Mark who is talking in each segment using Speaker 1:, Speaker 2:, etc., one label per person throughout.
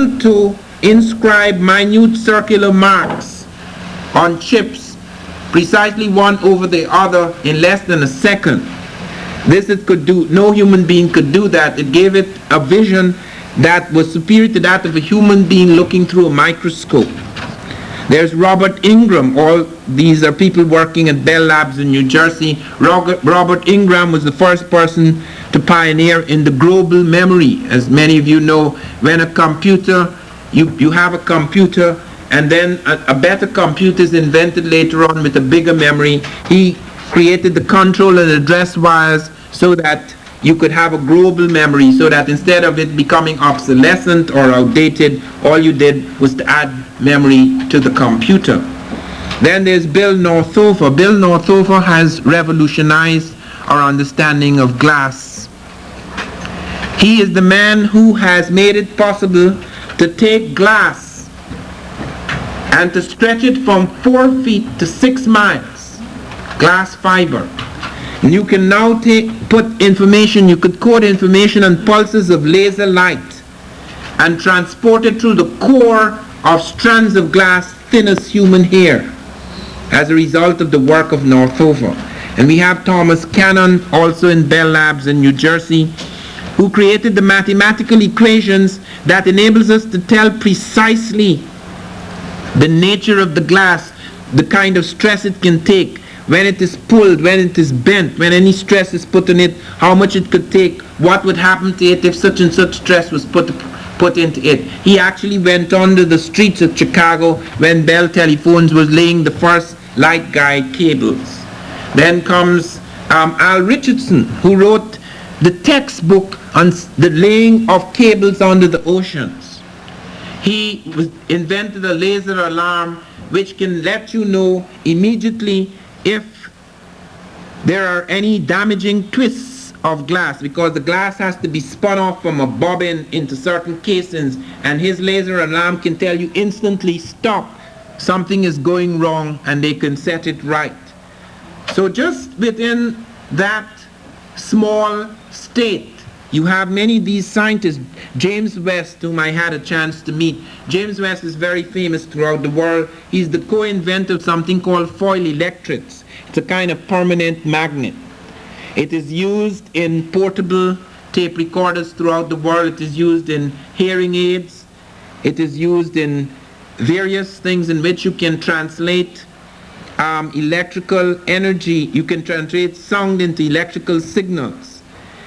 Speaker 1: able to inscribe minute circular marks on chips, precisely one over the other, in less than a second. This it could do. No human being could do that. It gave it a vision that was superior to that of a human being looking through a microscope. There's Robert Ingram. All these are people working at Bell Labs in New Jersey. Robert Ingram was the first person to pioneer in the global memory. As many of you know, when a computer, you have a computer, and then a better computer is invented later on with a bigger memory. He created the control and address wires so that you could have a global memory, so that instead of it becoming obsolescent or outdated, all you did was to add memory to the computer. Then there's Bill Northover. Bill Northover has revolutionized our understanding of glass. He is the man who has made it possible to take glass and to stretch it from 4 feet to 6 miles, glass fiber. And you can now put information, you could code information on pulses of laser light and transport it through the core of strands of glass thin as human hair as a result of the work of Northover. And we have Thomas Cannon, also in Bell Labs in New Jersey, who created the mathematical equations that enables us to tell precisely the nature of the glass, the kind of stress it can take, when it is pulled, when it is bent, when any stress is put on it, how much it could take, what would happen to it if such and such stress was put into it. He actually went under the streets of Chicago when Bell Telephones was laying the first light guide cables. Then comes Al Richardson, who wrote the textbook on the laying of cables under the oceans. He invented a laser alarm which can let you know immediately if there are any damaging twists of glass, because the glass has to be spun off from a bobbin into certain casings, and his laser alarm can tell you instantly, stop, something is going wrong, and they can set it right. So just within that small state, you have many of these scientists. James West, whom I had a chance to meet. James West is very famous throughout the world. He's the co-inventor of something called foil electrics. It's a kind of permanent magnet. It is used in portable tape recorders throughout the world. It is used in hearing aids. It is used in various things in which you can translate electrical energy. You can translate sound into electrical signals.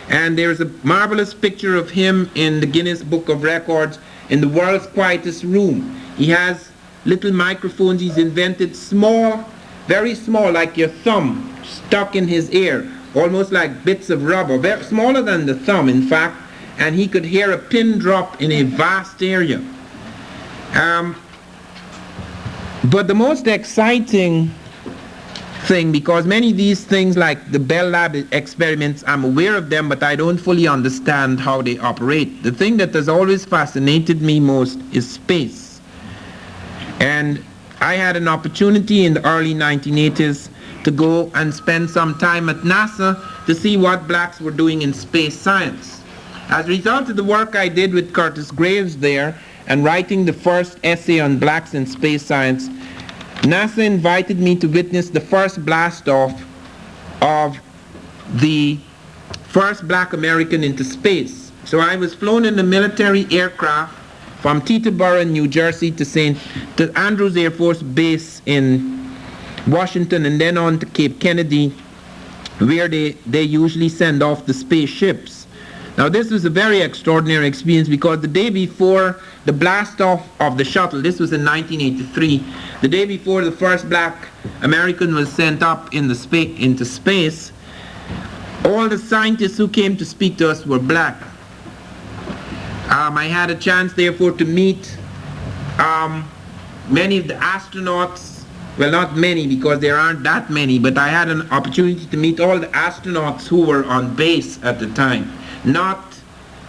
Speaker 1: And there's a marvelous picture of him in the Guinness Book of Records in the world's quietest room. He has little microphones he's invented, small, very small, like your thumb, stuck in his ear, almost like bits of rubber, very smaller than the thumb, in fact, and he could hear a pin drop in a vast area. But the most exciting thing, because many of these things like the Bell Lab experiments, I'm aware of them, but I don't fully understand how they operate. The thing that has always fascinated me most is space. And I had an opportunity in the early 1980s to go and spend some time at NASA to see what blacks were doing in space science. As a result of the work I did with Curtis Graves there and writing the first essay on blacks in space science, NASA invited me to witness the first blast-off of the first black American into space. So I was flown in a military aircraft from Teterboro, New Jersey to Andrews Air Force Base in Washington, and then on to Cape Kennedy, where they usually send off the spaceships. Now this was a very extraordinary experience, because the day before the blast off of the shuttle, this was in 1983, the day before the first black American was sent up into space, all the scientists who came to speak to us were black. I had a chance therefore to meet many of the astronauts. Well, not many, because there aren't that many, but I had an opportunity to meet all the astronauts who were on base at the time. Not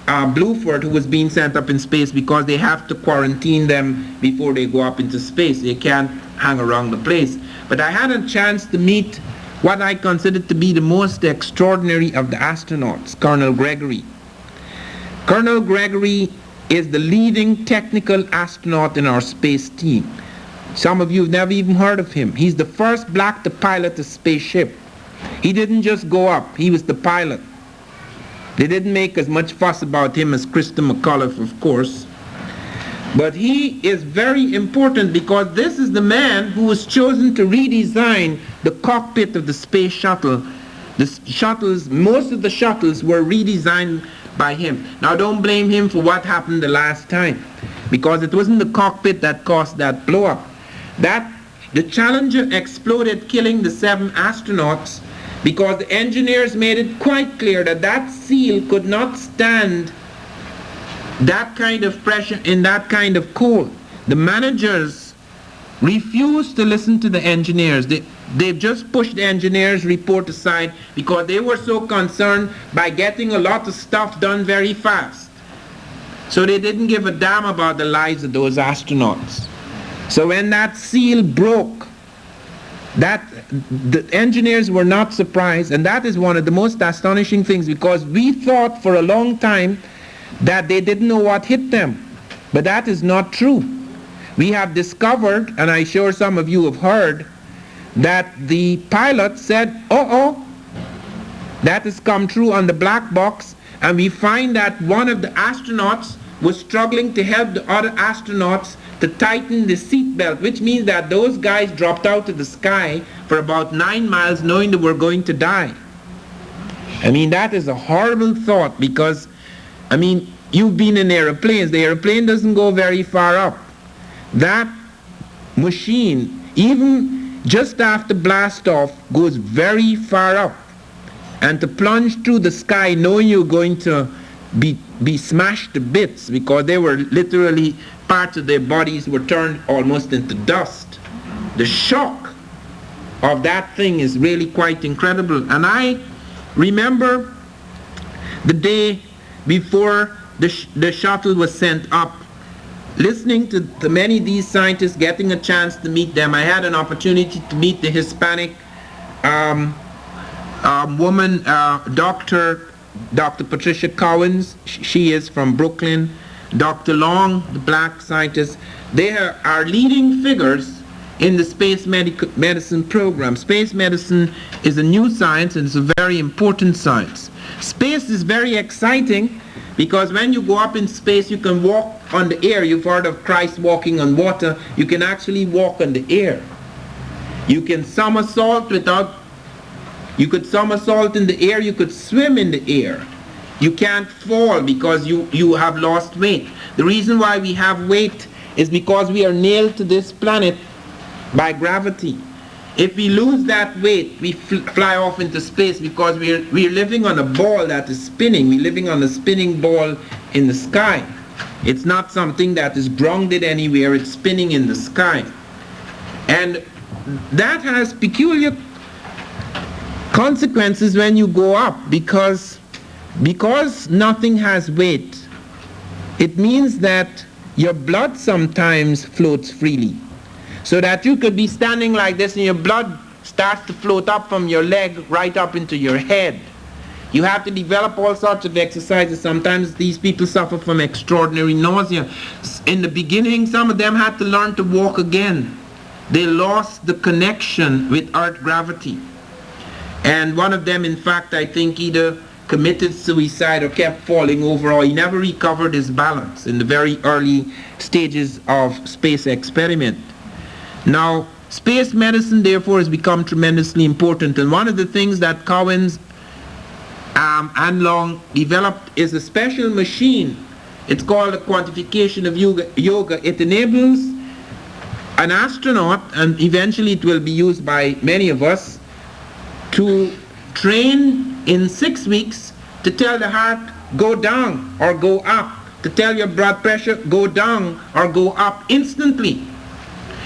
Speaker 1: Bluford, who was being sent up in space, because they have to quarantine them before they go up into space. They can't hang around the place. But I had a chance to meet what I considered to be the most extraordinary of the astronauts, Colonel Gregory. Colonel Gregory is the leading technical astronaut in our space team. Some of you have never even heard of him. He's the first black to pilot a spaceship. He didn't just go up, he was the pilot. They didn't make as much fuss about him as Krista McAuliffe, of course. But he is very important because this is the man who was chosen to redesign the cockpit of the space shuttle. Most of the shuttles were redesigned by him. Now don't blame him for what happened the last time, because it wasn't the cockpit that caused that blow up. The Challenger exploded, killing the 7 astronauts, because the engineers made it quite clear that that seal could not stand that kind of pressure in that kind of cold. The managers refused to listen to the engineers. They just pushed the engineers' report aside because they were so concerned by getting a lot of stuff done very fast. So they didn't give a damn about the lives of those astronauts. So when that seal broke, the engineers were not surprised, and that is one of the most astonishing things, because we thought for a long time that they didn't know what hit them. But that is not true. We have discovered, and I'm sure some of you have heard, that the pilot said, that has come true on the black box, and we find that one of the astronauts was struggling to help the other astronauts to tighten the seat belt, which means that those guys dropped out of the sky for about 9 miles knowing they were going to die. I mean, that is a horrible thought, because, I mean, you've been in airplanes. The airplane doesn't go very far up. That machine, even just after blast off, goes very far up. And to plunge through the sky knowing you're going to be smashed to bits, because they were literally, parts of their bodies were turned almost into dust. The shock of that thing is really quite incredible. And I remember the day before the shuttle was sent up, listening to many of these scientists, getting a chance to meet them. I had an opportunity to meet the Hispanic woman, Dr. Patricia Cowens. She is from Brooklyn. Dr. Long, the black scientist. They are leading figures in the space medicine program. Space medicine is a new science, and it's a very important science. Space is very exciting because when you go up in space, you can walk on the air. You've heard of Christ walking on water. You can actually walk on the air. You can somersault you could somersault in the air. You could swim in the air. You can't fall because you have lost weight. The reason why we have weight is because we are nailed to this planet by gravity. If we lose that weight, we fly off into space, because we're living on a ball that is spinning. We're living on a spinning ball in the sky. It's not something that is grounded anywhere. It's spinning in the sky. And that has peculiar consequences when you go up, because nothing has weight. It means that your blood sometimes floats freely, so that you could be standing like this and your blood starts to float up from your leg right up into your head. You have to develop all sorts of exercises. Sometimes these people suffer from extraordinary nausea. In the beginning, some of them had to learn to walk again. They lost the connection with earth gravity. And one of them, in fact, I think either committed suicide or kept falling over, or he never recovered his balance in the very early stages of space experiment. Now, space medicine, therefore, has become tremendously important. And one of the things that Cowens and Long developed is a special machine. It's called a quantification of yoga. It enables an astronaut, and eventually it will be used by many of us, to train in 6 weeks to tell the heart, go down or go up, to tell your blood pressure, go down or go up instantly.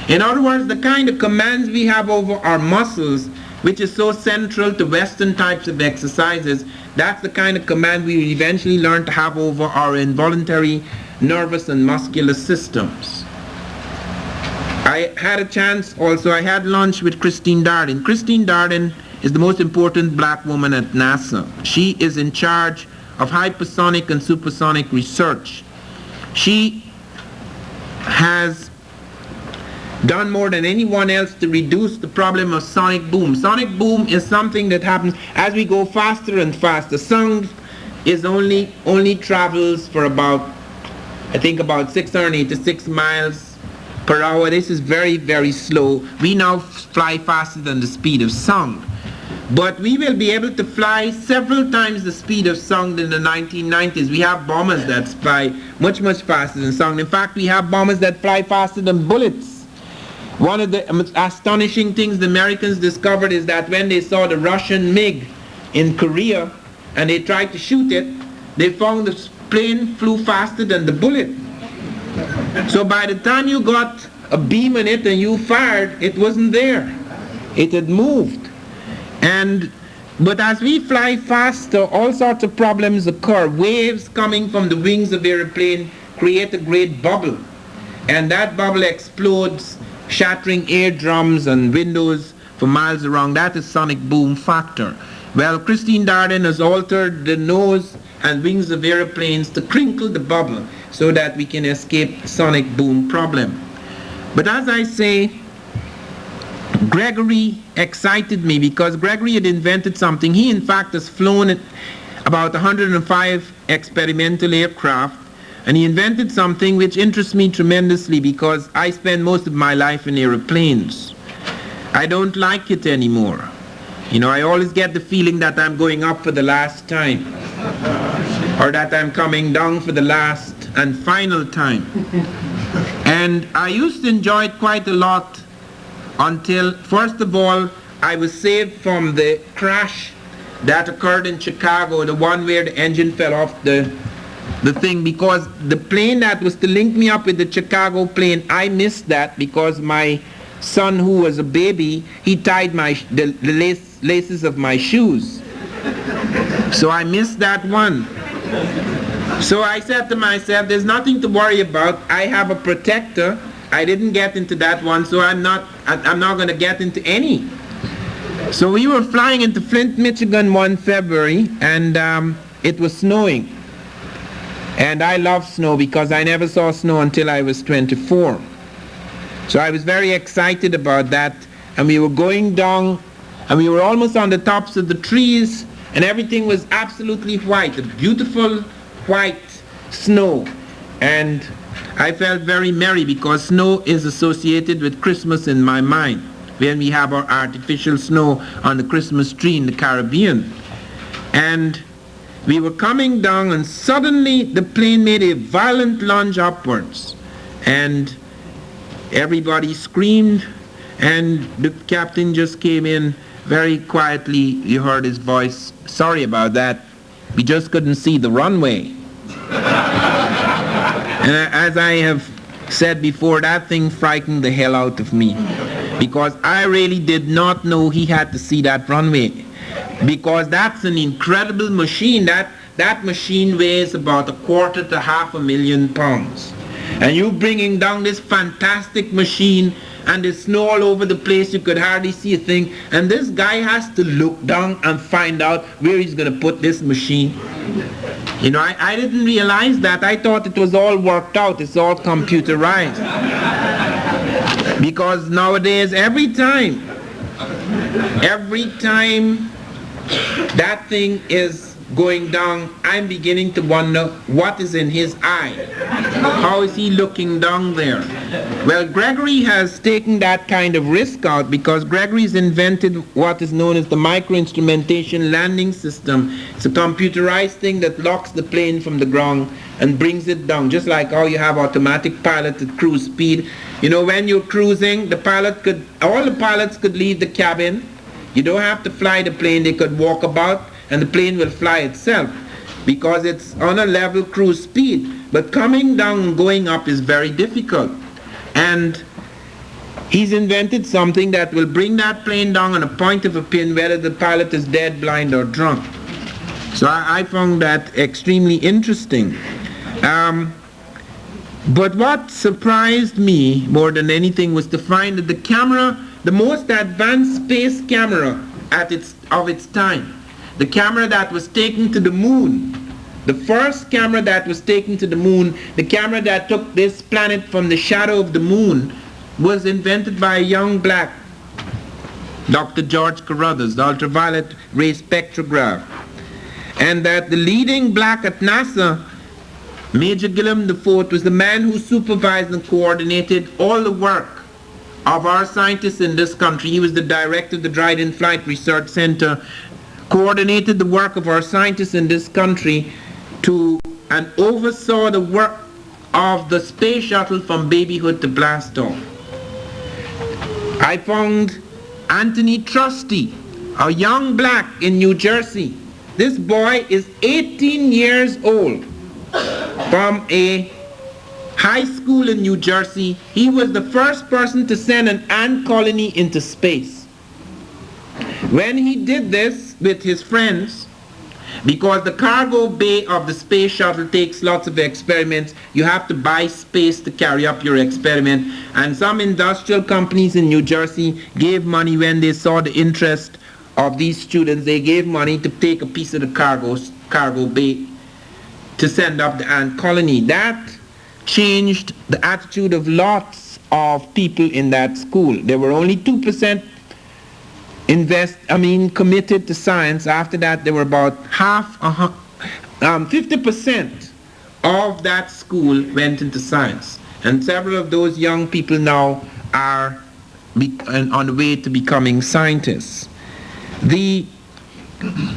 Speaker 1: In other words, the kind of commands we have over our muscles, which is so central to Western types of exercises, that's the kind of command we eventually learn to have over our involuntary nervous and muscular systems. I had a chance also, I had lunch with Christine Darden. Christine Darden is the most important black woman at NASA. She is in charge of hypersonic and supersonic research. She has done more than anyone else to reduce the problem of sonic boom. Sonic boom is something that happens as we go faster and faster. Sound is only travels for about 686 miles per hour. This is very, very slow. We now fly faster than the speed of sound. But we will be able to fly several times the speed of sound in the 1990s. We have bombers that fly much, much faster than sound. In fact, we have bombers that fly faster than bullets. One of the astonishing things the Americans discovered is that when they saw the Russian MiG in Korea and they tried to shoot it, they found the plane flew faster than the bullet. So by the time you got a beam in it and you fired, it wasn't there. It had moved. But as we fly faster, all sorts of problems occur. Waves coming from the wings of the airplane create a great bubble. And that bubble explodes, shattering eardrums and windows for miles around. That is sonic boom factor. Well, Christine Darden has altered the nose and wings of airplanes to crinkle the bubble so that we can escape sonic boom problem. But as I say, Gregory excited me because Gregory had invented something. He in fact has flown about 105 experimental aircraft, and he invented something which interests me tremendously because I spend most of my life in airplanes. I don't like it anymore. I always get the feeling that I'm going up for the last time, or that I'm coming down for the last and final time. And I used to enjoy it quite a lot until, first of all, I was saved from the crash that occurred in Chicago, the one where the engine fell off the thing, because the plane that was to link me up with the Chicago plane, I missed that because my son, who was a baby, he tied the laces of my shoes. So I missed that one. So I said to myself, there's nothing to worry about. I have a protector. I didn't get into that one, so I'm not going to get into any. So we were flying into Flint, Michigan one February, and it was snowing. And I love snow because I never saw snow until I was 24. So I was very excited about that. And we were going down, and we were almost on the tops of the trees, and everything was absolutely white, a beautiful white snow. And I felt very merry because snow is associated with Christmas in my mind, when we have our artificial snow on the Christmas tree in the Caribbean. And we were coming down, and suddenly the plane made a violent lunge upwards, and everybody screamed, and the captain just came in very quietly. You heard his voice, "Sorry about that, we just couldn't see the runway." And as I have said before, that thing frightened the hell out of me, because I really did not know he had to see that runway, because that's an incredible machine. That machine weighs about 1/4 to 500,000 pounds. And you bringing down this fantastic machine, and there's snow all over the place, you could hardly see a thing, and this guy has to look down and find out where he's going to put this machine. I didn't realize that. I thought it was all worked out, it's all computerized. Because nowadays, every time that thing is going down, I'm beginning to wonder what is in his eye. How is he looking down there? Well, Gregory has taken that kind of risk out, because Gregory's invented what is known as the micro-instrumentation landing system. It's a computerized thing that locks the plane from the ground and brings it down, just like how you have automatic pilot at cruise speed. When you're cruising, all the pilots could leave the cabin. You don't have to fly the plane, they could walk about, and the plane will fly itself because it's on a level cruise speed. But coming down and going up is very difficult. And he's invented something that will bring that plane down on a point of a pin, whether the pilot is dead, blind, or drunk. So I found that extremely interesting. But what surprised me more than anything was to find that the camera, the most advanced space camera of its time, the camera that was taken to the moon The first camera that was taken to the moon, the camera that took this planet from the shadow of the moon, was invented by a young black, Dr. George Carruthers, the ultraviolet ray spectrograph. And that the leading black at NASA, Major Gillum IV, was the man who supervised and coordinated all the work of our scientists in this country. He was the director of the Dryden Flight Research Center, coordinated the work of our scientists in this country and oversaw the work of the space shuttle from babyhood to blast off. I found Anthony Trusty, a young black in New Jersey. This boy is 18 years old, from a high school in New Jersey. He was the first person to send an ant colony into space. When he did this with his friends, because the cargo bay of the space shuttle takes lots of experiments, you have to buy space to carry up your experiment. And some industrial companies in New Jersey gave money when they saw the interest of these students. They gave money to take a piece of the cargo bay to send up the ant colony. That changed the attitude of lots of people in that school. There were only 2% committed to science. After that, there were about 50% of that school went into science. And several of those young people now are on the way to becoming scientists. The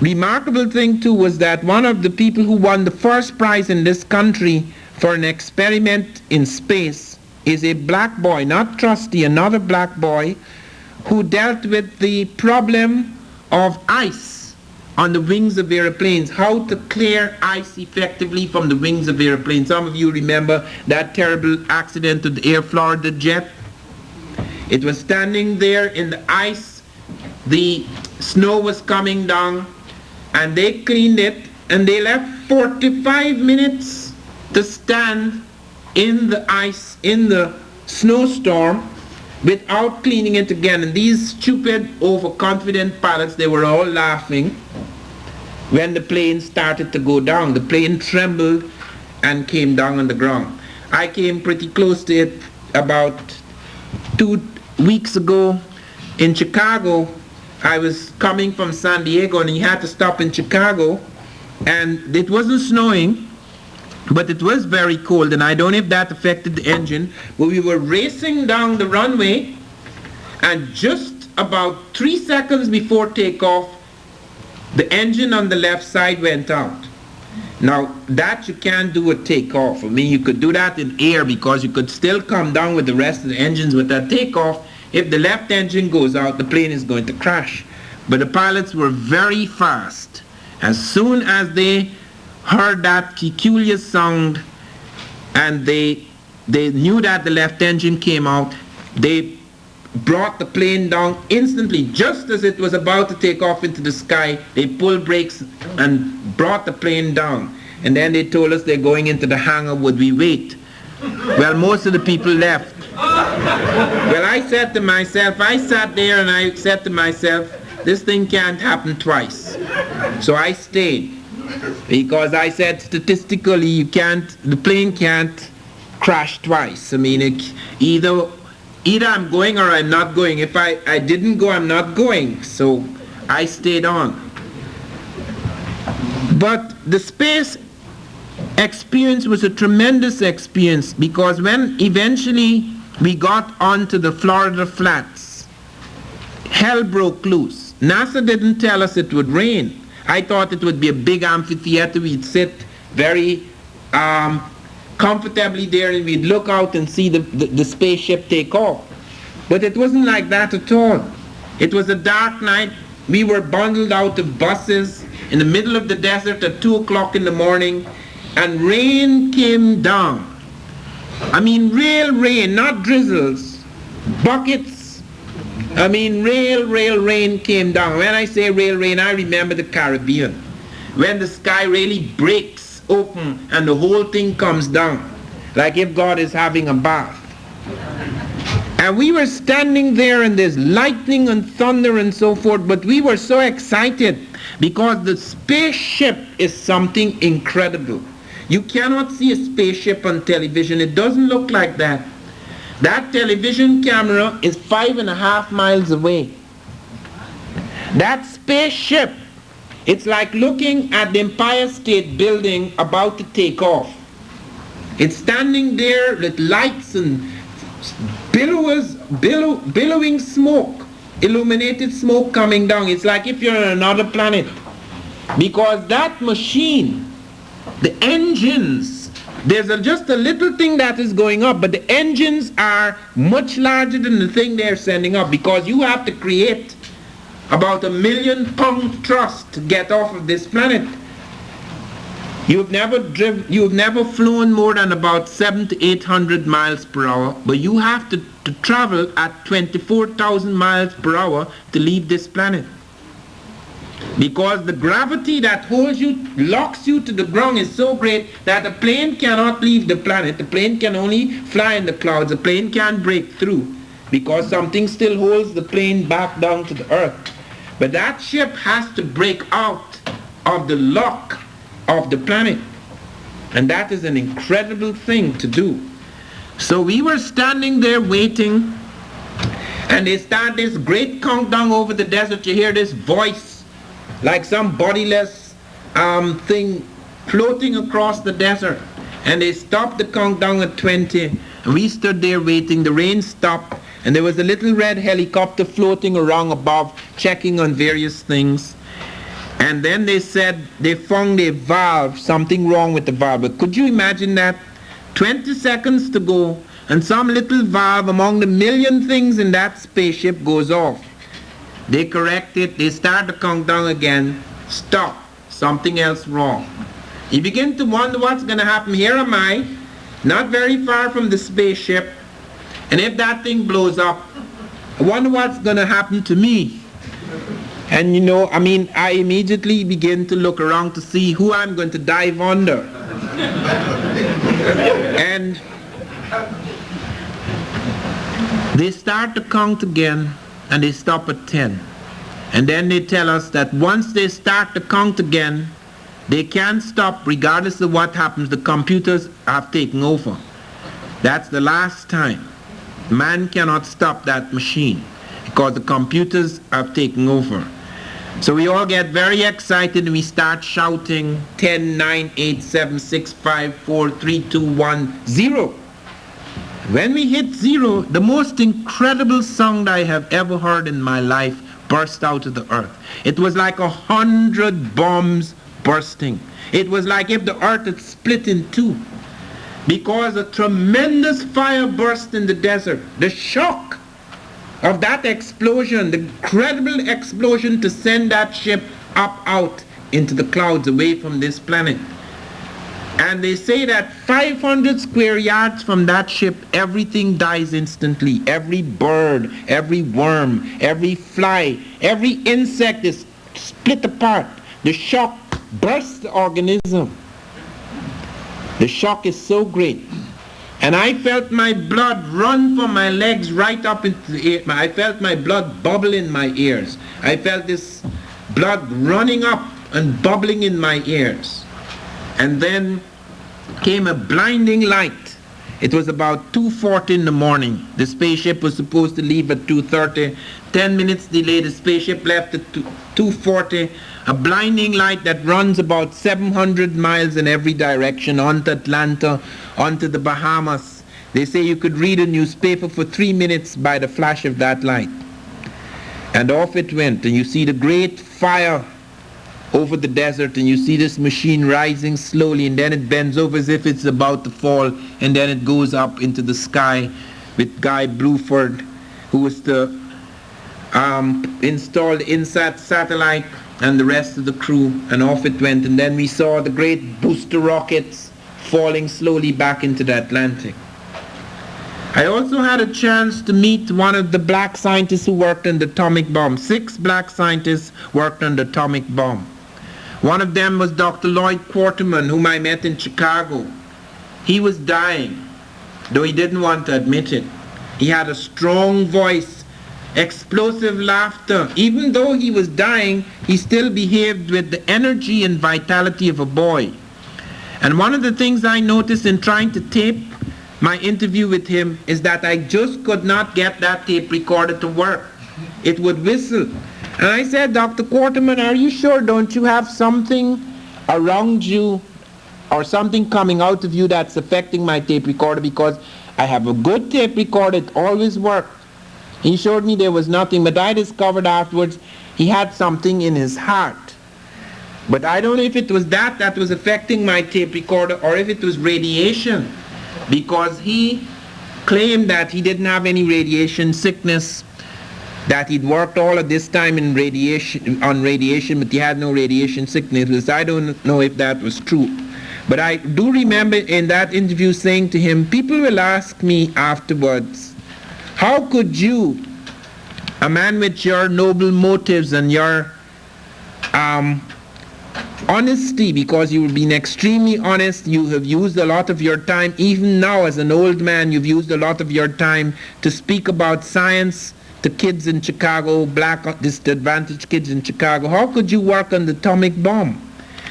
Speaker 1: remarkable thing too was that one of the people who won the first prize in this country for an experiment in space is a black boy, not Trusty, another black boy, who dealt with the problem of ice on the wings of airplanes, how to clear ice effectively from the wings of airplanes. Some of you remember that terrible accident of the Air Florida jet. It was standing there in the ice, the snow was coming down, and they cleaned it, and they left 45 minutes to stand in the ice, in the snowstorm, without cleaning it again. And these stupid, overconfident pilots, they were all laughing when the plane started to go down. The plane trembled and came down on the ground. I came pretty close to it about 2 weeks ago in Chicago. I was coming from San Diego, and he had to stop in Chicago, and it wasn't snowing, but it was very cold, and I don't know if that affected the engine, but we were racing down the runway, and just about 3 seconds before takeoff, the engine on the left side went out. Now, that you can't do at takeoff. I mean, you could do that in air because you could still come down with the rest of the engines, with that takeoff, if the left engine goes out, the plane is going to crash. But the pilots were very fast. As soon as they heard that peculiar sound and they knew that the left engine came out, they brought the plane down instantly. Just as it was about to take off into the sky, they pulled brakes and brought the plane down. And then they told us they're going into the hangar, would we wait? Well, most of the people left. Well, I said to myself, I sat there and I said to myself, this thing can't happen twice. So I stayed, because I said statistically the plane can't crash twice. I mean, either I'm going or I'm not going. If I didn't go, I'm not going. So I stayed on. But the space experience was a tremendous experience, because when eventually we got onto the Florida flats, hell broke loose. NASA didn't tell us it would rain. I thought it would be a big amphitheater. We'd sit very comfortably there, and we'd look out and see the spaceship take off. But it wasn't like that at all. It was a dark night. We were bundled out of buses in the middle of the desert at 2 o'clock in the morning, and rain came down. I mean, real rain, not drizzles, buckets. I mean, real rain came down. When I say real rain, I remember the Caribbean, when the sky really breaks open and the whole thing comes down, like if God is having a bath. And we were standing there, and there's lightning and thunder and so forth, but we were so excited because the spaceship is something incredible. You cannot see a spaceship on television. It doesn't look like that. That television camera is 5.5 miles away. That spaceship, it's like looking at the Empire State Building about to take off. It's standing there with lights and billowing smoke, illuminated smoke coming down. It's like if you're on another planet. Because that machine, the engines, there's just a little thing that is going up, but the engines are much larger than the thing they're sending up, because you have to create about 1 million pound thrust to get off of this planet. You've never flown more than about 700 to 800 miles per hour, but you have to travel at 24,000 miles per hour to leave this planet. Because the gravity that holds you, locks you to the ground is so great that a plane cannot leave the planet. The plane can only fly in the clouds. The plane can't break through because something still holds the plane back down to the earth. But that ship has to break out of the lock of the planet. And that is an incredible thing to do. So we were standing there waiting, and they start this great countdown over the desert. You hear this voice like some bodiless thing floating across the desert. And they stopped the countdown at 20. And we stood there waiting. The rain stopped. And there was a little red helicopter floating around above, checking on various things. And then they said they found a valve, something wrong with the valve. But could you imagine that? 20 seconds to go, and some little valve among the million things in that spaceship goes off. They correct it, they start the countdown again, stop, something else wrong. You begin to wonder what's going to happen. Here am I, not very far from the spaceship, and if that thing blows up, I wonder what's going to happen to me. And I immediately begin to look around to see who I'm going to dive under. And they start to count again, and they stop at 10. And then they tell us that once they start to count again, they can't stop regardless of what happens. The computers have taken over. That's the last time. Man cannot stop that machine because the computers have taken over. So we all get very excited and we start shouting 10, 9, 8, 7, 6, 5, 4, 3, 2, 1, 0. When we hit 0, the most incredible sound I have ever heard in my life burst out of the earth. It was like 100 bombs bursting. It was like if the earth had split in two, because a tremendous fire burst in the desert. The shock of that explosion, the incredible explosion to send that ship up out into the clouds away from this planet. And they say that 500 square yards from that ship, everything dies instantly. Every bird, every worm, every fly, every insect is split apart. The shock bursts the organism. The shock is so great. And I felt my blood run from my legs right up into the ear. I felt my blood bubble in my ears. I felt this blood running up and bubbling in my ears. And then came a blinding light. It was about 2:40 in the morning. The spaceship was supposed to leave at 2:30. 10 minutes delay, the spaceship left at 2:40. A blinding light that runs about 700 miles in every direction, onto Atlanta, onto the Bahamas. They say you could read a newspaper for 3 minutes by the flash of that light. And off it went, and you see the great fire over the desert, and you see this machine rising slowly, and then it bends over as if it's about to fall, and then it goes up into the sky with Guy Bluford, who was the installed INSAT satellite, and the rest of the crew, and off it went. And then we saw the great booster rockets falling slowly back into the Atlantic. I also had a chance to meet one of the black scientists who worked on the atomic bomb. 6 black scientists worked on the atomic bomb. One of them was Dr. Lloyd Quarterman, whom I met in Chicago. He was dying, though he didn't want to admit it. He had a strong voice, explosive laughter. Even though he was dying, he still behaved with the energy and vitality of a boy. And one of the things I noticed in trying to tape my interview with him is that I just could not get that tape recorder to work. It would whistle. And I said, Dr. Quarterman, are you sure? Don't you have something around you or something coming out of you that's affecting my tape recorder? Because I have a good tape recorder, it always worked. He showed me there was nothing, but I discovered afterwards he had something in his heart. But I don't know if it was that was affecting my tape recorder or if it was radiation, because he claimed that he didn't have any radiation sickness, that he'd worked all of this time on radiation, but he had no radiation sickness. I don't know if that was true. But I do remember in that interview saying to him, people will ask me afterwards, how could you, a man with your noble motives and your honesty, because you've been extremely honest, you have used a lot of your time, even now as an old man, you've used a lot of your time to speak about science to kids in Chicago, black disadvantaged kids in Chicago. How could you work on the atomic bomb?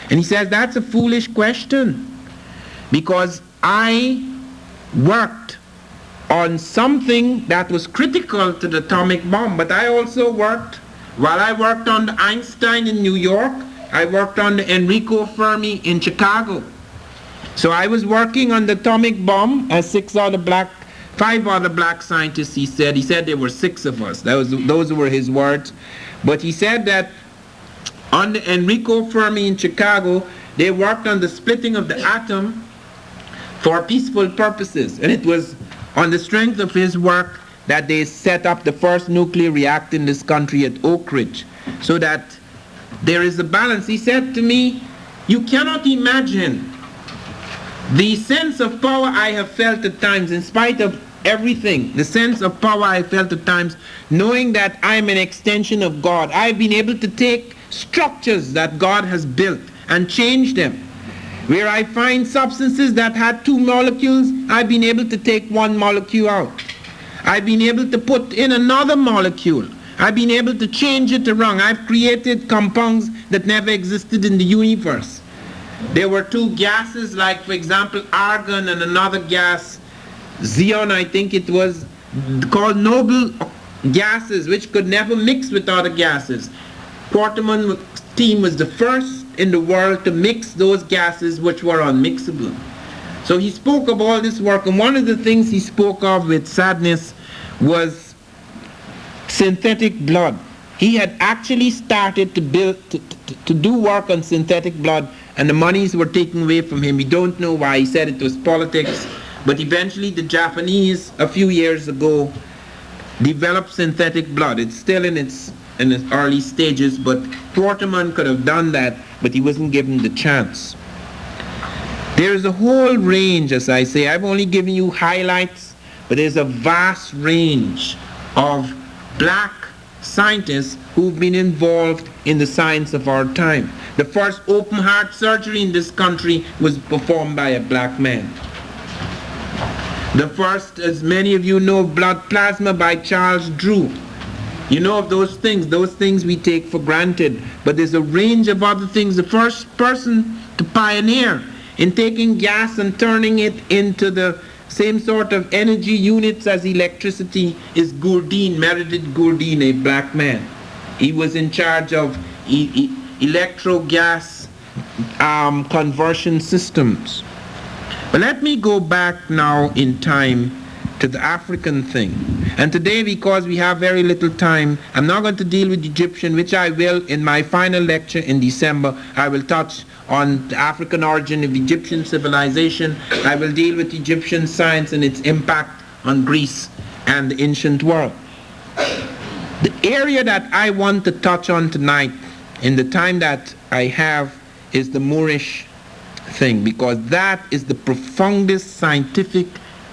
Speaker 1: And he says, that's a foolish question, because I worked on something that was critical to the atomic bomb, but I also worked, while I worked on the Einstein in New York, I worked on the Enrico Fermi in Chicago. So I was working on the atomic bomb as 5 other black scientists, he said. He said there were 6 of us. Those were his words. But he said that on the Enrico Fermi in Chicago, they worked on the splitting of the atom for peaceful purposes. And it was on the strength of his work that they set up the first nuclear reactor in this country at Oak Ridge, so that there is a balance. He said to me, you cannot imagine the sense of power I have felt at times, in spite of everything, the sense of power I felt at times, knowing that I'm an extension of God. I've been able to take structures that God has built and change them. Where I find substances that had 2 molecules, I've been able to take 1 molecule out. I've been able to put in another molecule. I've been able to change it around. I've created compounds that never existed in the universe. There were 2 gases, like for example argon and another gas, xenon I think it was, called noble gases, which could never mix with other gases. Quarterman's team was the first in the world to mix those gases which were unmixable. So he spoke of all this work, and one of the things he spoke of with sadness was synthetic blood. He had actually started to do work on synthetic blood, and the monies were taken away from him. We don't know why. He said it was politics, but eventually the Japanese, a few years ago, developed synthetic blood. It's still in its early stages, but Quarterman could have done that, but he wasn't given the chance. There is a whole range, as I say. I've only given you highlights, but there's a vast range of black scientists who've been involved in the science of our time. The first open heart surgery in this country was performed by a black man. The first, as many of you know, blood plasma by Charles Drew. You know of those things we take for granted, but there's a range of other things. The first person to pioneer in taking gas and turning it into the same sort of energy units as electricity is Gourdine, Meredith Gourdine, a black man. He was in charge of electro-gas conversion systems. But let me go back now in time to the African thing. And today, because we have very little time, I'm not going to deal with Egyptian, which I will in my final lecture in December. I will touch on the African origin of Egyptian civilization. I will deal with Egyptian science and its impact on Greece and the ancient world. The area that I want to touch on tonight, in the time that I have, is the Moorish thing, because that is the profoundest scientific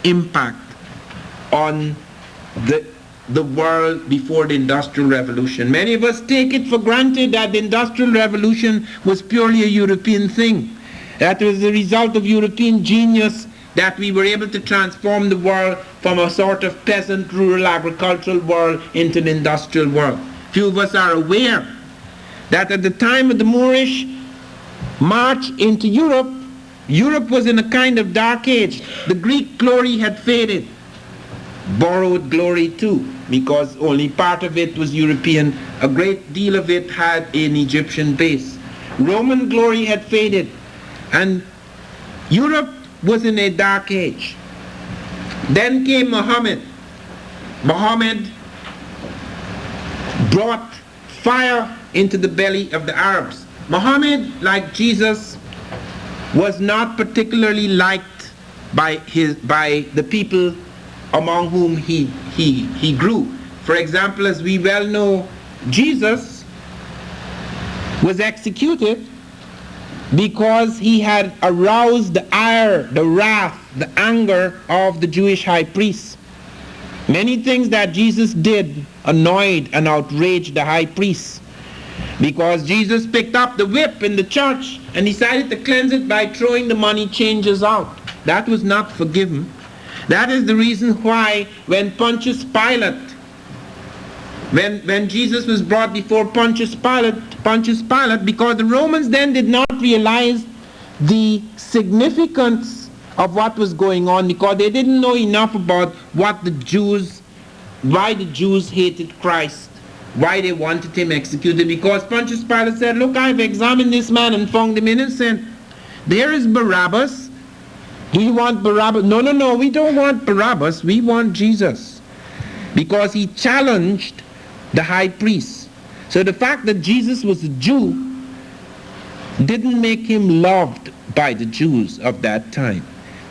Speaker 1: impact on the world before the Industrial Revolution. Many of us take it for granted that the Industrial Revolution was purely a European thing, that was the result of European genius that we were able to transform the world from a sort of peasant, rural, agricultural world into an industrial world. Few of us are aware that at the time of the Moorish march into Europe, Europe was in a kind of dark age. The Greek glory had faded. Borrowed glory too, because only part of it was European. A great deal of it had an Egyptian base. Roman glory had faded, and Europe was in a dark age. Then came Muhammad. Muhammad brought fire into the belly of the Arabs. Muhammad, like Jesus, was not particularly liked by the people among whom he grew. For example, as we well know, Jesus was executed because he had aroused the ire, the wrath, the anger of the Jewish high priests. Many things that Jesus did annoyed and outraged the high priests, because Jesus picked up the whip in the church and decided to cleanse it by throwing the money changers out. That was not forgiven. That is the reason why when Pontius Pilate, when Jesus was brought before Pontius Pilate, because the Romans then did not realize the significance of what was going on, because they didn't know enough about why the Jews hated Christ, why they wanted him executed. Because Pontius Pilate said, look, I've examined this man and found him innocent. There is Barabbas. Do you want Barabbas? No, we don't want Barabbas. We want Jesus. Because he challenged the high priest. So the fact that Jesus was a Jew didn't make him loved by the Jews of that time.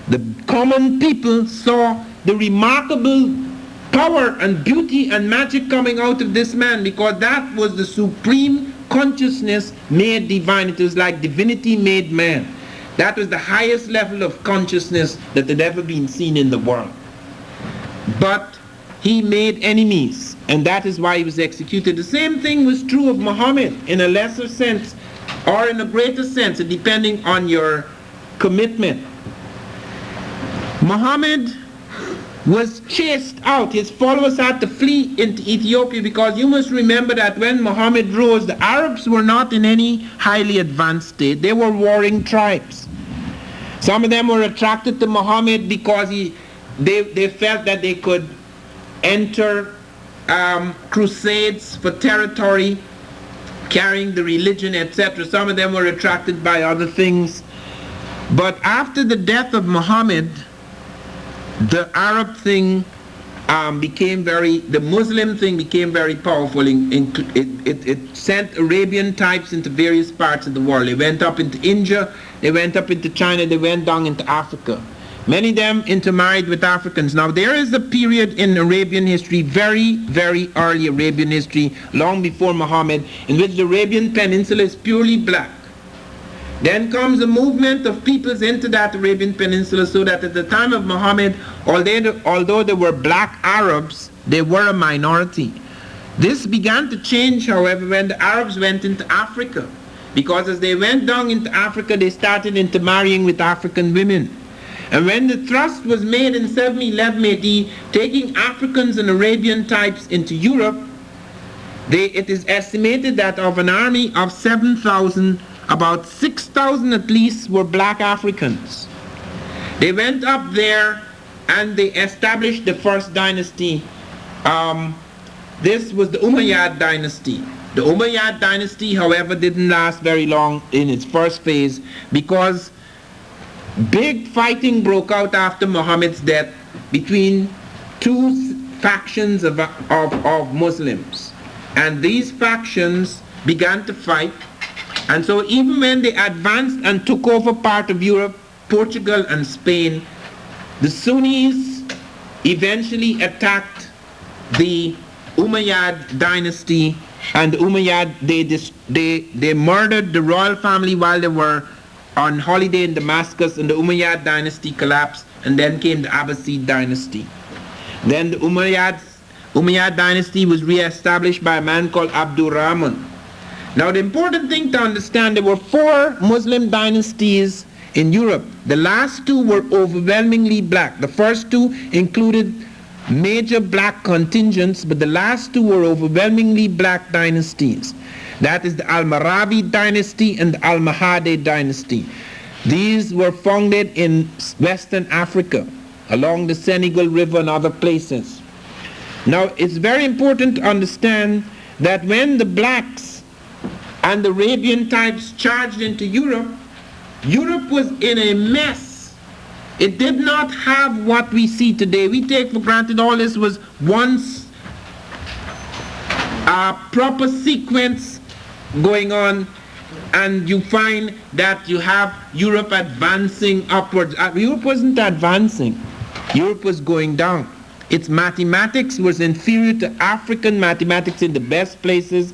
Speaker 1: The common people saw the remarkable power and beauty and magic coming out of this man, because that was the supreme consciousness made divine. It was like divinity made man. That was the highest level of consciousness that had ever been seen in the world. But he made enemies, and that is why he was executed. The same thing was true of Muhammad in a lesser sense or in a greater sense, depending on your commitment. Muhammad was chased out. His followers had to flee into Ethiopia, because you must remember that when Muhammad rose, the Arabs were not in any highly advanced state. They were warring tribes. Some of them were attracted to Muhammad because they felt that they could enter crusades for territory, carrying the religion, etc. Some of them were attracted by other things. But after the death of Muhammad, the Arab thing the Muslim thing became very powerful. It sent Arabian types into various parts of the world. They went up into India, they went up into China, they went down into Africa. Many of them intermarried with Africans. Now there is a period in Arabian history, very, very early Arabian history, long before Muhammad, in which the Arabian Peninsula is purely black. Then comes a movement of peoples into that Arabian Peninsula, so that at the time of Muhammad, although there were black Arabs, they were a minority. This began to change, however, when the Arabs went into Africa, because as they went down into Africa, they started intermarrying with African women. And when the thrust was made in 711 AD, taking Africans and Arabian types into Europe, it is estimated that of an army of 7,000, about 6,000 at least were black Africans. They went up there and they established the first dynasty. This was the Umayyad dynasty. The Umayyad dynasty, however, didn't last very long in its first phase, because big fighting broke out after Muhammad's death between two factions of Muslims. And these factions began to fight. And so even when they advanced and took over part of Europe, Portugal and Spain, the Sunnis eventually attacked the Umayyad dynasty, and the Umayyad, they murdered the royal family while they were on holiday in Damascus, and the Umayyad dynasty collapsed, and then came the Abbasid dynasty. Then the Umayyad dynasty was re-established by a man called Abdur Rahman. Now the important thing to understand, there were 4 Muslim dynasties in Europe. The last two were overwhelmingly black. The first two included major black contingents, but the last two were overwhelmingly black dynasties. That is the Almoravid dynasty and the Almohade dynasty. These were founded in Western Africa, along the Senegal River and other places. Now, it's very important to understand that when the blacks and the Arabian types charged into Europe, Europe was in a mess. It did not have what we see today. We take for granted all this was once a proper sequence going on, and you find that you have Europe advancing upwards. Europe wasn't advancing. Europe was going down. Its mathematics was inferior to African mathematics in the best places,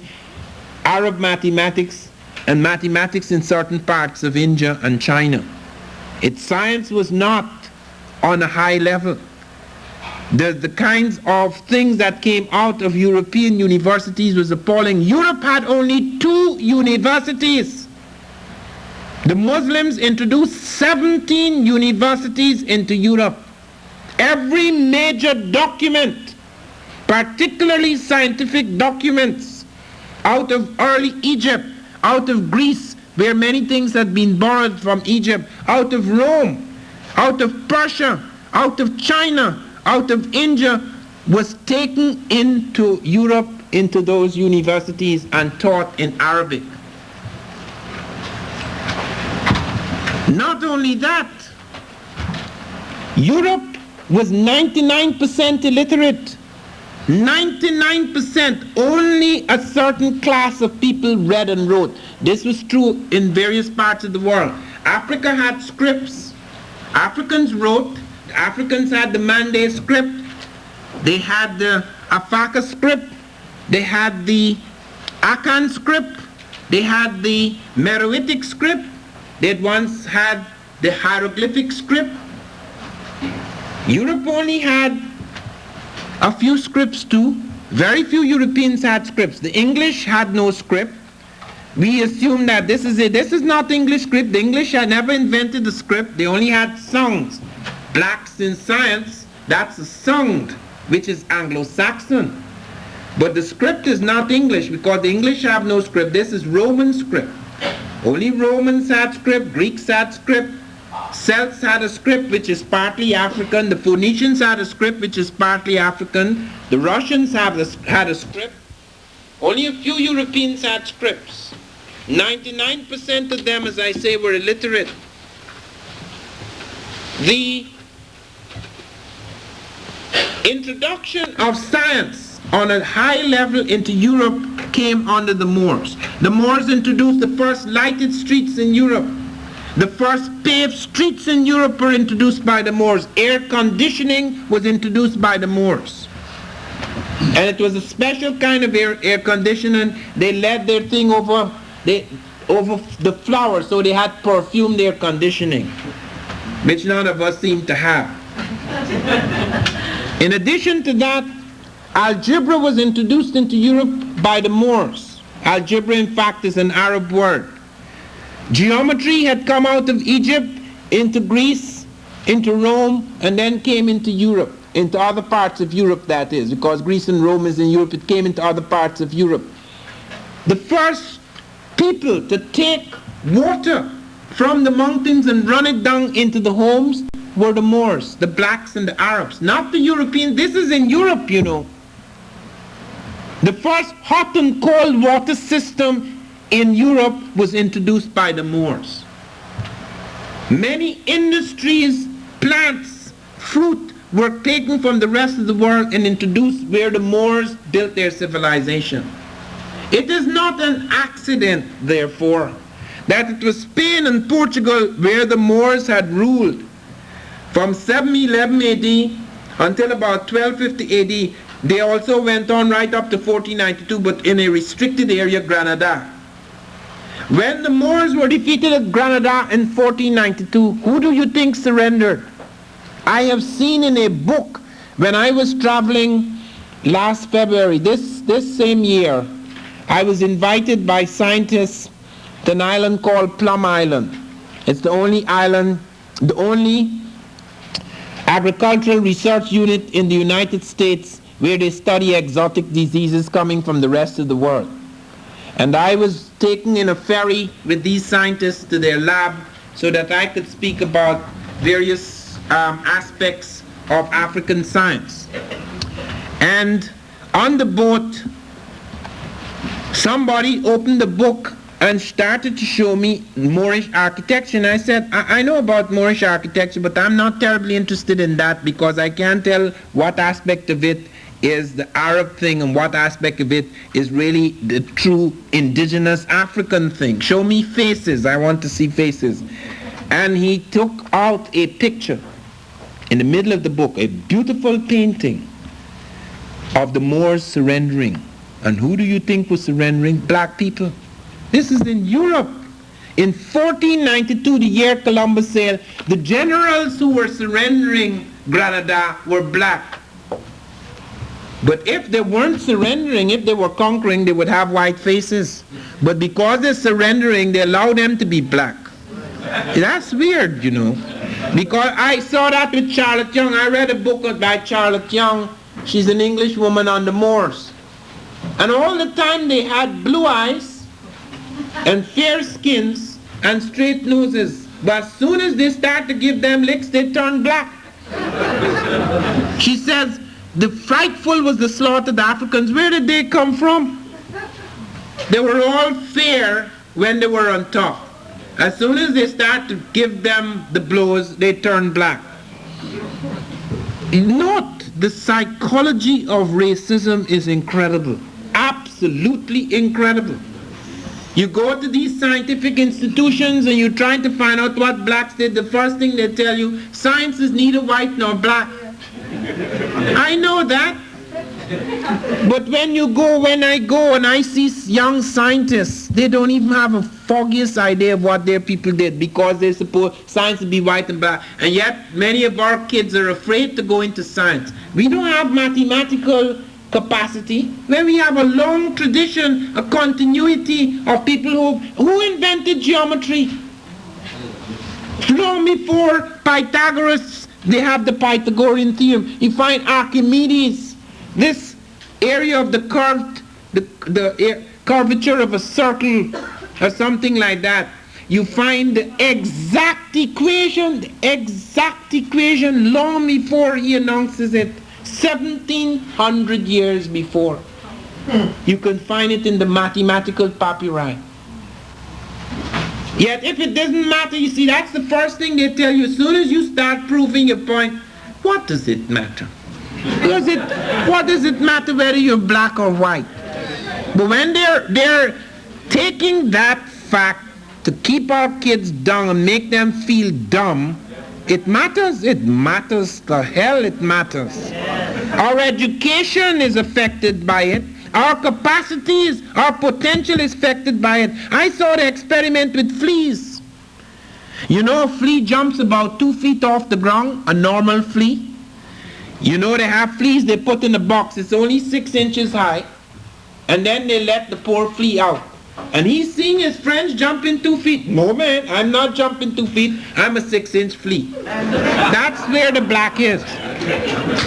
Speaker 1: Arab mathematics, and mathematics in certain parts of India and China. Its science was not on a high level. The kinds of things that came out of European universities was appalling. Europe had only 2 universities. The Muslims introduced 17 universities into Europe. Every major document, particularly scientific documents, out of early Egypt, out of Greece, where many things had been borrowed from Egypt, out of Rome, out of Persia, out of China, out of India, was taken into Europe, into those universities, and taught in Arabic. Not only that, Europe was 99% illiterate. 99%. Only a certain class of people read and wrote. This was true in various parts of the world. Africa had scripts. Africans wrote. The Africans had the Mande script. They had the Afaka script. They had the Akan script. They had the Meroitic script. They had once had the hieroglyphic script. Europe only had a few scripts too. Very few Europeans had scripts. The English had no script. We assume that this is it. This is not English script. The English had never invented the script. They only had songs. Blacks in science, that's a song, which is Anglo-Saxon. But the script is not English, because the English have no script. This is Roman script. Only Romans had script, Greeks had script, Celts had a script which is partly African, the Phoenicians had a script which is partly African, the Russians had a script. Only a few Europeans had scripts. 99% of them, as I say, were illiterate. The introduction of science on a high level into Europe came under the Moors. The Moors introduced the first lighted streets in Europe. The first paved streets in Europe were introduced by the Moors. Air conditioning was introduced by the Moors. And it was a special kind of air conditioning. They led their thing over the flowers, so they had perfumed air conditioning, which none of us seem to have. In addition to that, algebra was introduced into Europe by the Moors. Algebra, in fact, is an Arab word. Geometry had come out of Egypt into Greece, into Rome, and then came into Europe, into other parts of Europe, that is, because Greece and Rome is in Europe, it came into other parts of Europe. The first people to take water from the mountains and run it down into the homes were the Moors, the blacks and the Arabs, not the Europeans. This is in Europe, you know. The first hot and cold water system in Europe was introduced by the Moors. Many industries, plants, fruit were taken from the rest of the world and introduced where the Moors built their civilization. It is not an accident, therefore, that it was Spain and Portugal where the Moors had ruled from 711 AD until about 1250 AD. They also went on right up to 1492, but in a restricted area, Granada. When the Moors were defeated at Granada in 1492, who do you think surrendered? I have seen in a book when I was traveling last February, this same year, I was invited by scientists to an island called Plum Island. It's the only island, the only agricultural research unit in the United States where they study exotic diseases coming from the rest of the world. And I was taken in a ferry with these scientists to their lab so that I could speak about various aspects of African science. And on the boat, somebody opened the book and started to show me Moorish architecture. And I said, I know about Moorish architecture, but I'm not terribly interested in that because I can't tell what aspect of it is the Arab thing and what aspect of it is really the true indigenous African thing. Show me faces. I want to see faces. And he took out a picture in the middle of the book, a beautiful painting of the Moors surrendering. And who do you think was surrendering? Black people. This is in Europe. In 1492, the year Columbus sailed, the generals who were surrendering Granada were black. But if they weren't surrendering, if they were conquering, they would have white faces. But because they're surrendering, they allow them to be black. That's weird, you know. Because I saw that with Charlotte Young. I read a book by Charlotte Young. She's an English woman on the Moors. And all the time they had blue eyes and fair skins and straight noses. But as soon as they start to give them licks, they turn black. She says, the frightful was the slaughtered Africans. Where did they come from? They were all fair when they were on top. As soon as they start to give them the blows, they turn black. Note, the psychology of racism is incredible. Absolutely incredible. You go to these scientific institutions and you're trying to find out what blacks did. The first thing they tell you, science is neither white nor black. I know that. But when I go and I see young scientists, they don't even have a foggiest idea of what their people did because they suppose science to be white and black. And yet many of our kids are afraid to go into science. We don't have mathematical capacity where we have a long tradition, a continuity of people who invented geometry. Long before Pythagoras, they have the Pythagorean theorem. You find Archimedes, this area of the curvature of a circle or something like that. You find the exact equation long before he announces it, 1700 years before. You can find it in the mathematical papyri. Yet if it doesn't matter, you see, that's the first thing they tell you. As soon as you start proving your point, what does it matter? What does it matter whether you're black or white? But when they're taking that fact to keep our kids dumb and make them feel dumb, it matters. It matters. The hell it matters. Our education is affected by it. Our capacities, our potential is affected by it. I saw the experiment with fleas. You know, a flea jumps about 2 feet off the ground, a normal flea. You know, they have fleas they put in a box. It's only 6 inches high. And then they let the poor flea out. And he's seeing his friends jumping 2 feet. No, man, I'm not jumping 2 feet. I'm a 6-inch flea. That's where the black is.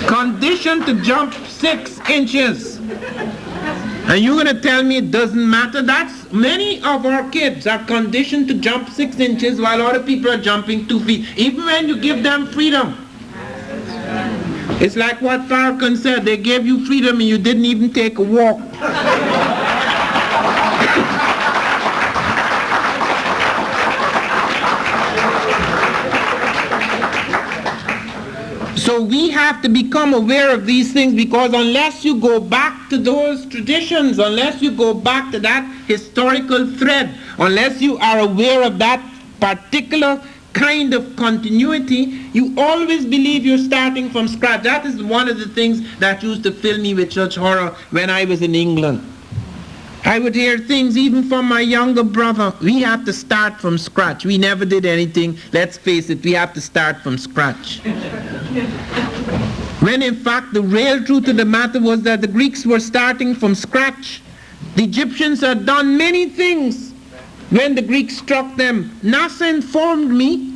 Speaker 1: Conditioned to jump 6 inches. And you're going to tell me it doesn't matter? That's many of our kids are conditioned to jump 6 inches while other people are jumping 2 feet. Even when you give them freedom. It's like what Farrakhan said. They gave you freedom and you didn't even take a walk. So we have to become aware of these things, because unless you go back to those traditions, unless you go back to that historical thread, unless you are aware of that particular kind of continuity, you always believe you're starting from scratch. That is one of the things that used to fill me with such horror when I was in England. I would hear things even from my younger brother. We have to start from scratch. We never did anything. Let's face it, we have to start from scratch. When in fact the real truth of the matter was that the Greeks were starting from scratch. The Egyptians had done many things when the Greeks struck them, NASA informed me,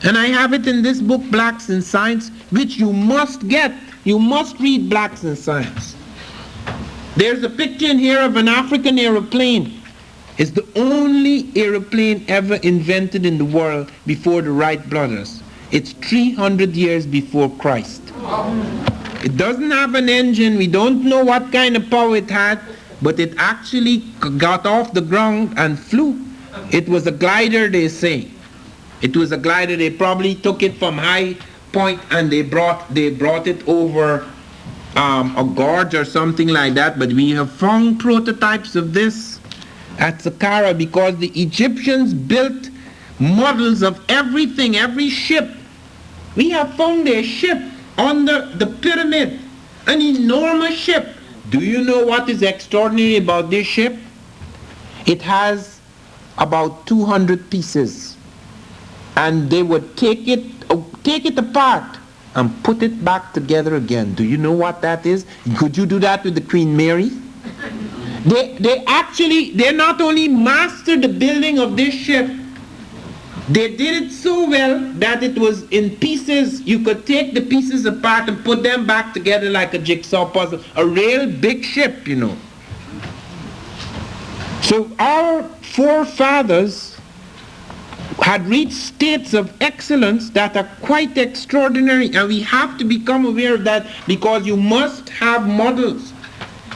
Speaker 1: and I have it in this book, Blacks in Science, which you must get. You must read Blacks in Science. There's a picture in here of an African aeroplane. It's the only aeroplane ever invented in the world before the Wright brothers. It's 300 years before Christ. It doesn't have an engine. We don't know what kind of power it had, but it actually got off the ground and flew. It was a glider, they say. It was a glider. They probably took it from high point and they brought it over a gorge or something like that. But we have found prototypes of this at Saqqara because the Egyptians built models of everything, every ship. We have found a ship under the pyramid, an enormous ship. Do you know what is extraordinary about this ship? It has about 200 pieces, and they would take it apart and put it back together again. Do you know what that is? Could you do that with the Queen Mary? They not only mastered the building of this ship, they did it so well that it was in pieces. You could take the pieces apart and put them back together like a jigsaw puzzle. A real big ship, you know. So our forefathers had reached states of excellence that are quite extraordinary, and we have to become aware of that because you must have models.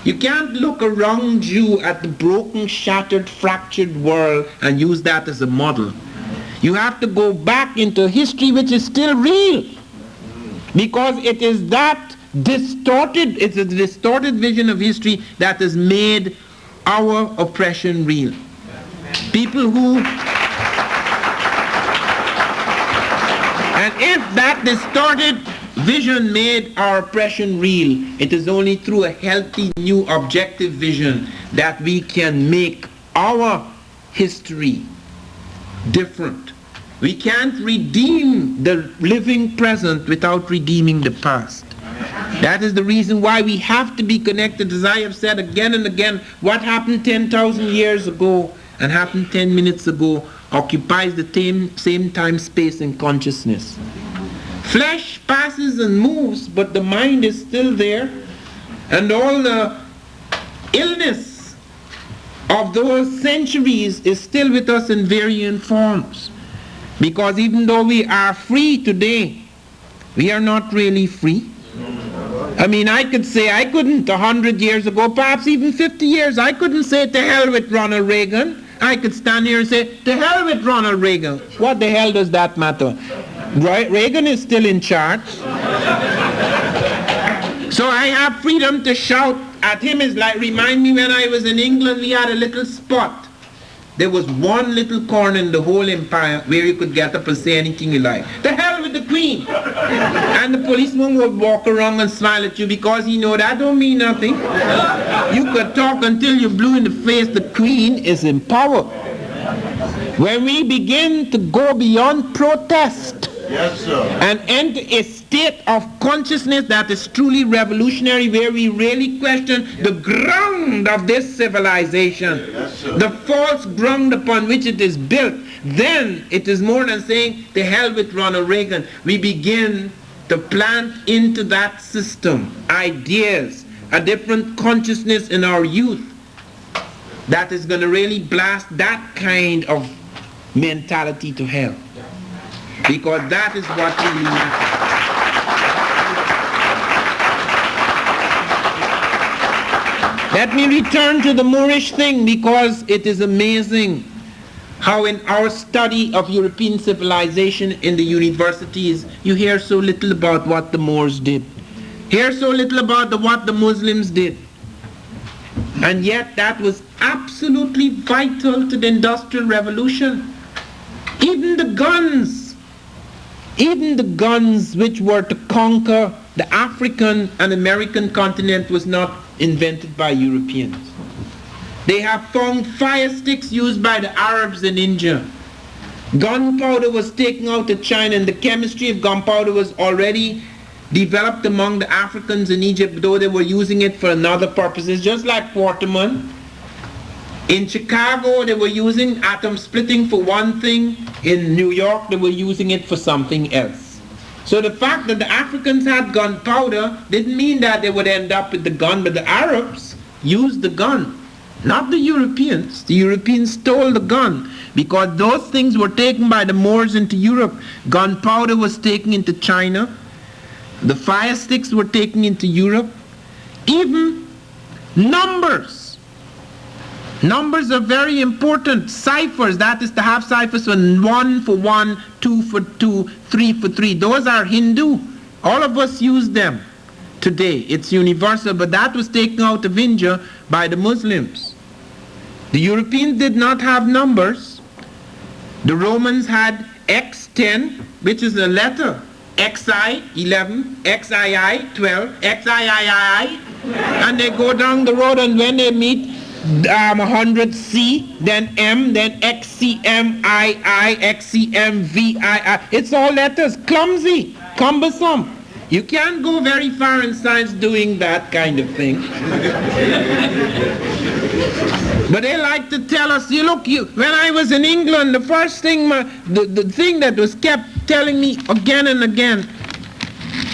Speaker 1: You can't look around you at the broken, shattered, fractured world and use that as a model. You have to go back into history which is still real, because it is that distorted, it's a distorted vision of history that has made our oppression real. People who, and if that distorted vision made our oppression real, it is only through a healthy new objective vision that we can make our history different. We can't redeem the living present without redeeming the past. That is the reason why we have to be connected. As I have said again and again, what happened 10,000 years ago and happened 10 minutes ago occupies the same time, space, and consciousness. Flesh passes and moves, but the mind is still there, and all the illness of those centuries is still with us in varying forms. Because even though we are free today, we are not really free. I mean, I could say I couldn't 100 years ago, perhaps even 50 years, I couldn't say to hell with Ronald Reagan. I could stand here and say, to hell with Ronald Reagan. What the hell does that matter? Reagan is still in charge. So I have freedom to shout at him. Is like, remind me when I was in England, we had a little spot. There was one little corner in the whole empire where you could get up and say anything you like. The hell with the Queen! And the policeman would walk around and smile at you because he know that don't mean nothing. You could talk until you're blue in the face. The Queen is in power. When we begin to go beyond protest, yes, sir, and enter a state of consciousness that is truly revolutionary, where we really question the ground of this civilization, yes, the false ground upon which it is built, then it is more than saying, to hell with Ronald Reagan. We begin to plant into that system ideas, a different consciousness in our youth that is going to really blast that kind of mentality to hell. Because that is what really matters. Let me return to the Moorish thing, because it is amazing how in our study of European civilization in the universities, you hear so little about what the Moors did. Hear so little about what the Muslims did. And yet that was absolutely vital to the Industrial Revolution. Even the guns which were to conquer the African and American continent was not invented by Europeans. They have found fire sticks used by the Arabs in India. Gunpowder was taken out of China, and the chemistry of gunpowder was already developed among the Africans in Egypt, though they were using it for another purposes, just like Waterman. In Chicago, they were using atom splitting for one thing. In New York, they were using it for something else. So the fact that the Africans had gunpowder didn't mean that they would end up with the gun, but the Arabs used the gun, not the Europeans. The Europeans stole the gun because those things were taken by the Moors into Europe. Gunpowder was taken into China. The fire sticks were taken into Europe. Even numbers. Numbers are very important. Ciphers, that is to have ciphers for 1 for 1, 2 for 2, 3 for 3. Those are Hindu. All of us use them today. It's universal, but that was taken out of India by the Muslims. The Europeans did not have numbers. The Romans had X10, which is a letter. XI 11, XII 12, XIII, and they go down the road, and when they meet 100C, then M, then XCMII, XCMVII. It's all letters, clumsy, cumbersome. You can't go very far in science doing that kind of thing. But they like to tell us, when I was in England, the first thing, the thing that was kept telling me again and again,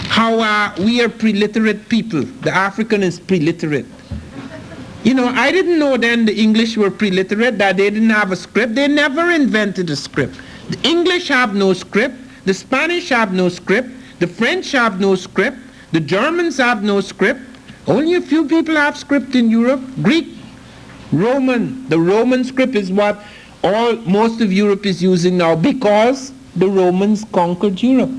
Speaker 1: how we are preliterate people. The African is preliterate. I didn't know then the English were preliterate, that they didn't have a script. They never invented a script. The English have no script. The Spanish have no script. The French have no script. The Germans have no script. Only a few people have script in Europe. Greek, Roman. The Roman script is what most of Europe is using now because the Romans conquered Europe.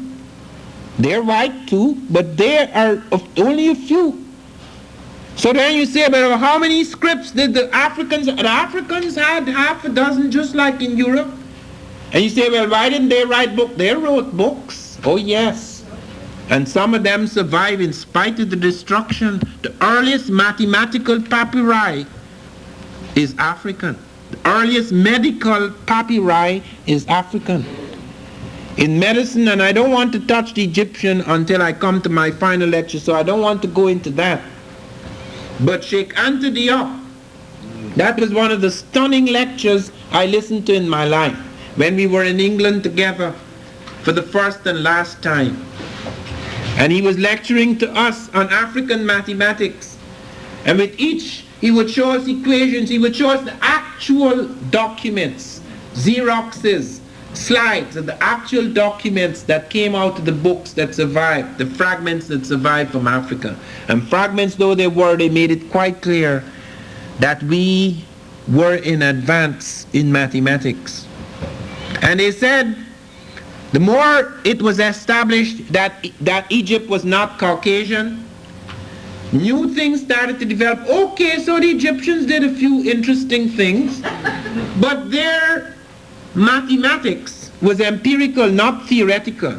Speaker 1: They're white too, but they are only a few. So then you say, but how many scripts did the Africans? The Africans had half a dozen, just like in Europe. And you say, well, why didn't they write books? They wrote books. Oh yes. And some of them survive in spite of the destruction. The earliest mathematical papyri is African. The earliest medical papyri is African. In medicine, and I don't want to touch the Egyptian until I come to my final lecture, so I don't want to go into that. But Sheikh Anta Diop, that was one of the stunning lectures I listened to in my life when we were in England together for the first and last time. And he was lecturing to us on African mathematics. And with each, he would show us equations, he would show us the actual documents, Xeroxes, slides of the actual documents that came out of the books that survived, the fragments that survived from Africa. And fragments though they were, they made it quite clear that we were in advance in mathematics. And they said the more it was established that Egypt was not Caucasian, new things started to develop. Okay, so the Egyptians did a few interesting things, but their mathematics was empirical, not theoretical.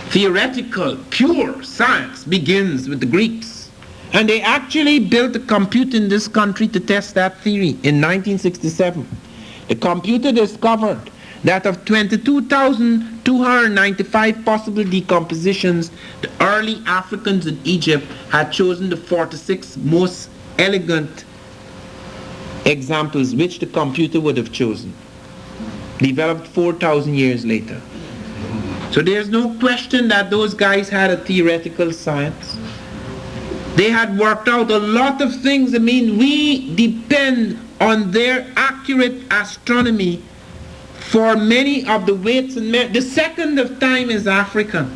Speaker 1: Theoretical, pure science begins with the Greeks. And they actually built a computer in this country to test that theory in 1967. The computer discovered that of 22,295 possible decompositions, the early Africans in Egypt had chosen the 46 most elegant examples which the computer would have chosen. Developed 4,000 years later. So there's no question that those guys had a theoretical science. They had worked out a lot of things. I mean, we depend on their accurate astronomy for many of the weights and the second of time is African.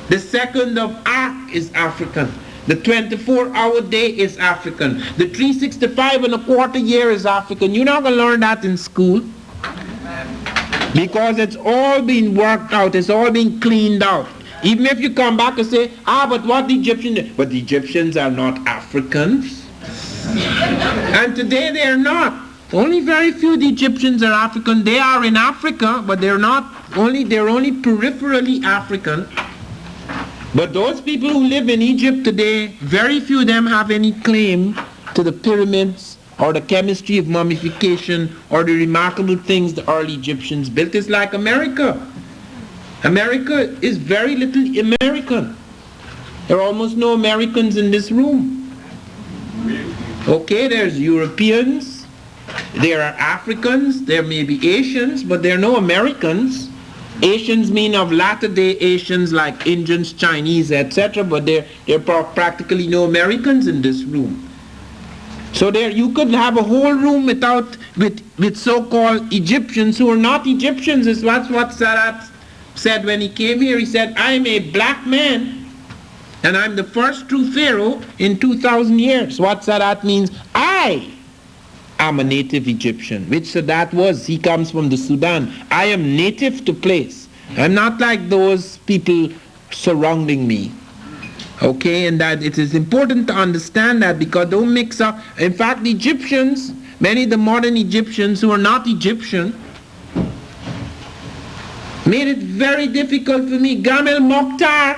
Speaker 1: The second of arc is African. The 24-hour day is African. The 365 and a quarter year is African. You're not going to learn that in school. Because it's all been worked out, it's all been cleaned out. Even if you come back and say, but what the Egyptians did? But the Egyptians are not Africans. And today they are not. Only very few of the Egyptians are African. They are in Africa, but they're only peripherally African. But those people who live in Egypt today, very few of them have any claim to the pyramids, or the chemistry of mummification, or the remarkable things the early Egyptians built. It's like America. America is very little American. There are almost no Americans in this room. Okay, there's Europeans, There are Africans, there may be Asians, but there are no Americans. Asians mean of latter-day Asians like Indians, Chinese, etc., but there are practically no Americans in this room. So there you could have a whole room with so-called Egyptians who are not Egyptians. That's what Sadat said when he came here. He said, I'm a black man and I'm the first true pharaoh in 2,000 years. What Sadat means, I am a native Egyptian, which Sadat was. He comes from the Sudan. I am native to place. I'm not like those people surrounding me. Okay, and that it is important to understand that, because don't mix up. In fact, the Egyptians, many of the modern Egyptians who are not Egyptian, made it very difficult for me. Gamel Mokhtar,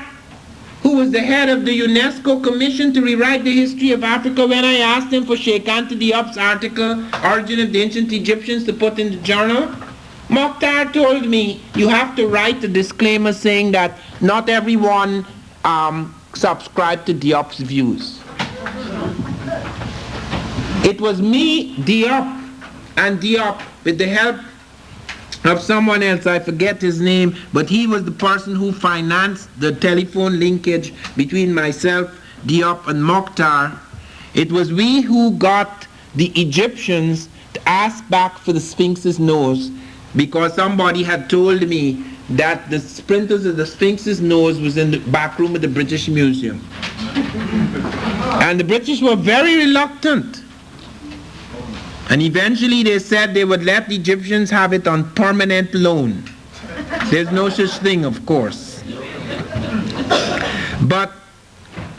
Speaker 1: who was the head of the UNESCO Commission to rewrite the history of Africa, when I asked him for Sheikh Anta Diop's article, Origin of the Ancient Egyptians, to put in the journal, Mokhtar told me, you have to write a disclaimer saying that not everyone subscribe to Diop's views. It was me, Diop, and Diop, with the help of someone else, I forget his name, but he was the person who financed the telephone linkage between myself, Diop, and Mokhtar. It was we who got the Egyptians to ask back for the Sphinx's nose, because somebody had told me that the splinters of the Sphinx's nose was in the back room of the British Museum. And the British were very reluctant. And eventually they said they would let the Egyptians have it on permanent loan. There's no such thing, of course. But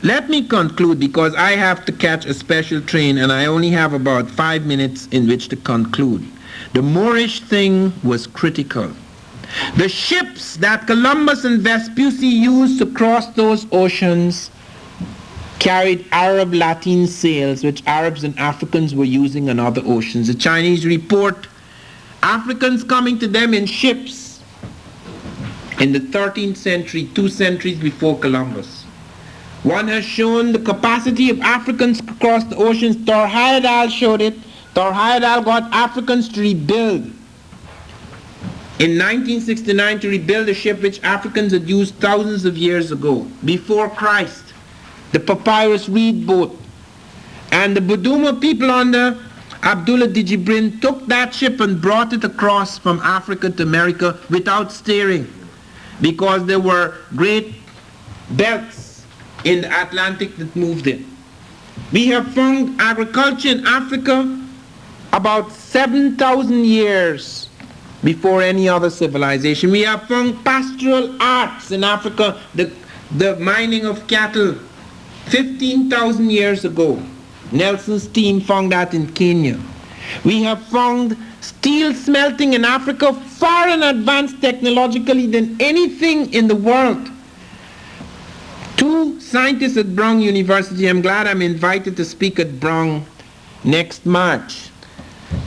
Speaker 1: let me conclude, because I have to catch a special train and I only have about 5 minutes in which to conclude. The Moorish thing was critical. The ships that Columbus and Vespucci used to cross those oceans carried Arab Latin sails, which Arabs and Africans were using on other oceans. The Chinese report Africans coming to them in ships in the 13th century, 2 centuries before Columbus. One has shown the capacity of Africans to cross the oceans. Thor Heyerdahl showed it. Thor Heyerdahl got Africans to rebuild in 1969, to rebuild a ship which Africans had used thousands of years ago, before Christ, the papyrus reed boat. And the Buduma people under Abdullah Dijibrin took that ship and brought it across from Africa to America without steering, because there were great belts in the Atlantic that moved it. We have found agriculture in Africa about 7,000 years before any other civilization. We have found pastoral arts in Africa, the mining of cattle, 15,000 years ago. Nelson's team found that in Kenya. We have found steel smelting in Africa far in advanced technologically than anything in the world. 2 scientists at Brown University, I'm glad I'm invited to speak at Brown next March.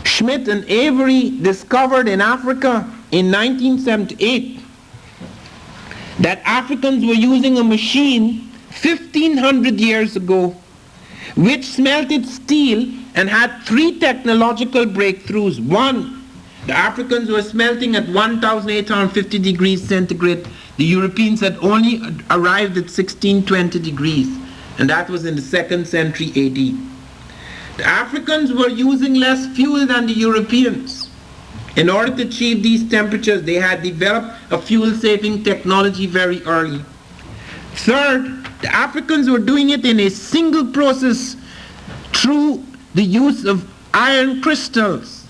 Speaker 1: Schmidt and Avery discovered in Africa in 1978 that Africans were using a machine 1,500 years ago which smelted steel and had 3 technological breakthroughs. One, the Africans were smelting at 1,850 degrees centigrade. The Europeans had only arrived at 1620 degrees, and that was in the 2nd century AD. The Africans were using less fuel than the Europeans. In order to achieve these temperatures, they had developed a fuel-saving technology very early. Third, the Africans were doing it in a single process through the use of iron crystals,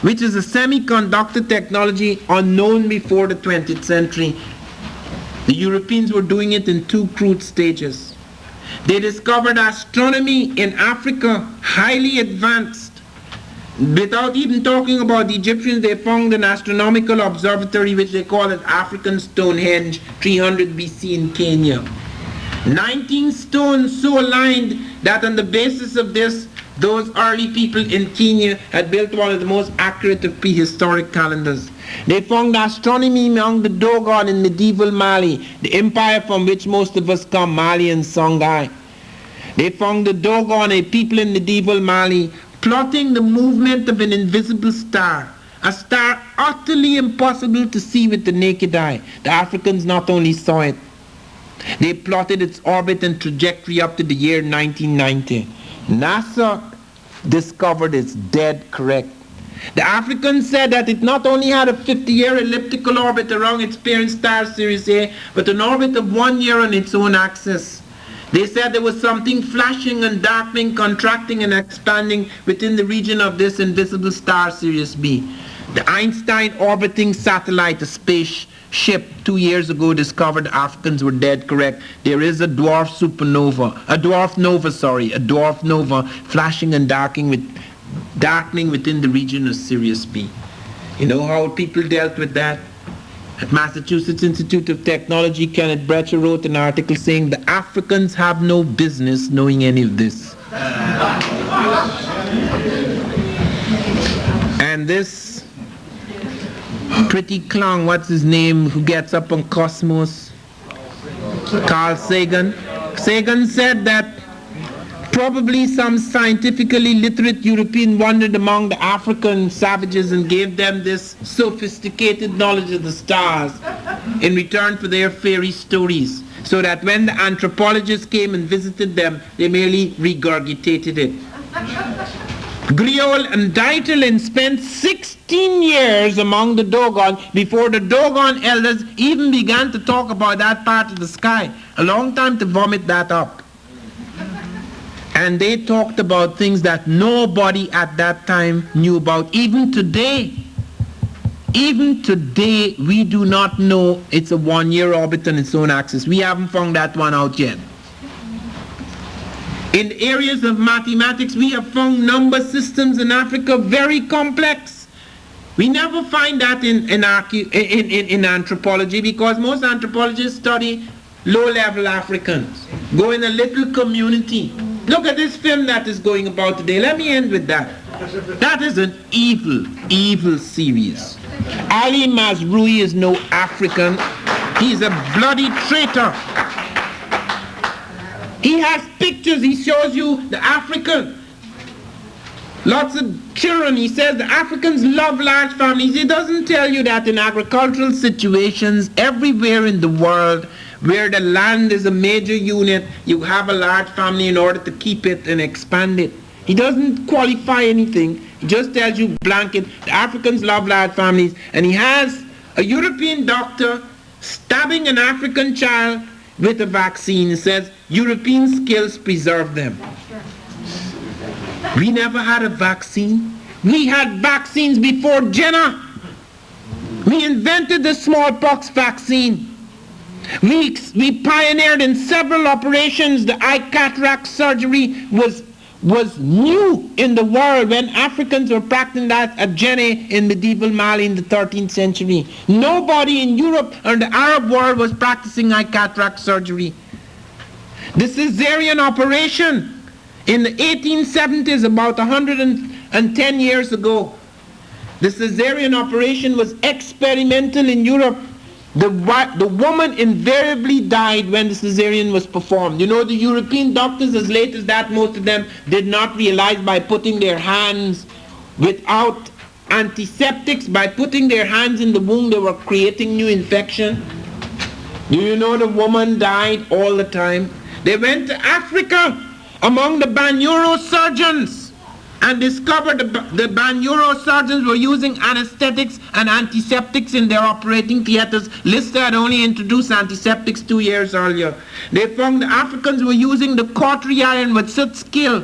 Speaker 1: which is a semiconductor technology unknown before the 20th century. The Europeans were doing it in 2 crude stages. They discovered astronomy in Africa, highly advanced. Without even talking about the Egyptians, they found an astronomical observatory which they call it African Stonehenge, 300 BC in Kenya. 19 stones so aligned that on the basis of this, those early people in Kenya had built one of the most accurate of prehistoric calendars. They found astronomy among the Dogon in medieval Mali, the empire from which most of us come, Mali and Songhai. They found the Dogon, a people in medieval Mali, plotting the movement of an invisible star, a star utterly impossible to see with the naked eye. The Africans not only saw it, they plotted its orbit and trajectory up to the year 1990. NASA discovered it's dead correct. The Africans said that it not only had a 50-year elliptical orbit around its parent star Sirius A, but an orbit of 1 year on its own axis. They said there was something flashing and darkening, contracting and expanding within the region of this invisible star Sirius B. The Einstein orbiting satellite, a spaceship 2 years ago, discovered the Africans were dead correct. There is a dwarf nova flashing and darkening within the region of Sirius B. You know how people dealt with that? At Massachusetts Institute of Technology, Kenneth Brecher wrote an article saying the Africans have no business knowing any of this. And this pretty clown, what's his name, who gets up on Cosmos? Carl Sagan. Sagan said that probably some scientifically literate European wandered among the African savages and gave them this sophisticated knowledge of the stars in return for their fairy stories, so that when the anthropologists came and visited them, they merely regurgitated it. Griol and Dieterlen spent 16 years among the Dogon before the Dogon elders even began to talk about that part of the sky. A long time to vomit that up. And they talked about things that nobody at that time knew about. Even today, we do not know it's a 1 year orbit on its own axis. We haven't found that one out yet. In areas of mathematics, we have found number systems in Africa very complex. We never find that in anthropology, because most anthropologists study low-level Africans. Go in a little community. Look at this film that is going about today. Let me end with that. That is an evil, evil series. Ali Mazrui is no African. He's a bloody traitor. He has pictures. He shows you the African. Lots of children. He says the Africans love large families. He doesn't tell you that in agricultural situations everywhere in the world where the land is a major unit, you have a large family in order to keep it and expand it. He doesn't qualify anything. He just tells you blanket, the Africans love large families. And he has a European doctor stabbing an African child with a vaccine. He says, European skills preserve them. We never had a vaccine. We had vaccines before Jenner. We invented the smallpox vaccine. We pioneered in several operations. The eye cataract surgery was new in the world when Africans were practicing that at Jenne in medieval Mali in the 13th century. Nobody in Europe or the Arab world was practicing eye cataract surgery. The cesarean operation in the 1870s, about 110 years ago, the cesarean operation was experimental in Europe. The woman invariably died when the cesarean was performed. You know, the European doctors, as late as that, most of them did not realize by putting their hands without antiseptics, by putting their hands in the wound, they were creating new infection. Do you know the woman died all the time? They went to Africa among the Banyuro surgeons and discovered the Banyuro surgeons were using anesthetics and antiseptics in their operating theaters. Lister had only introduced antiseptics 2 years earlier. They found the Africans were using the cautery iron with such skill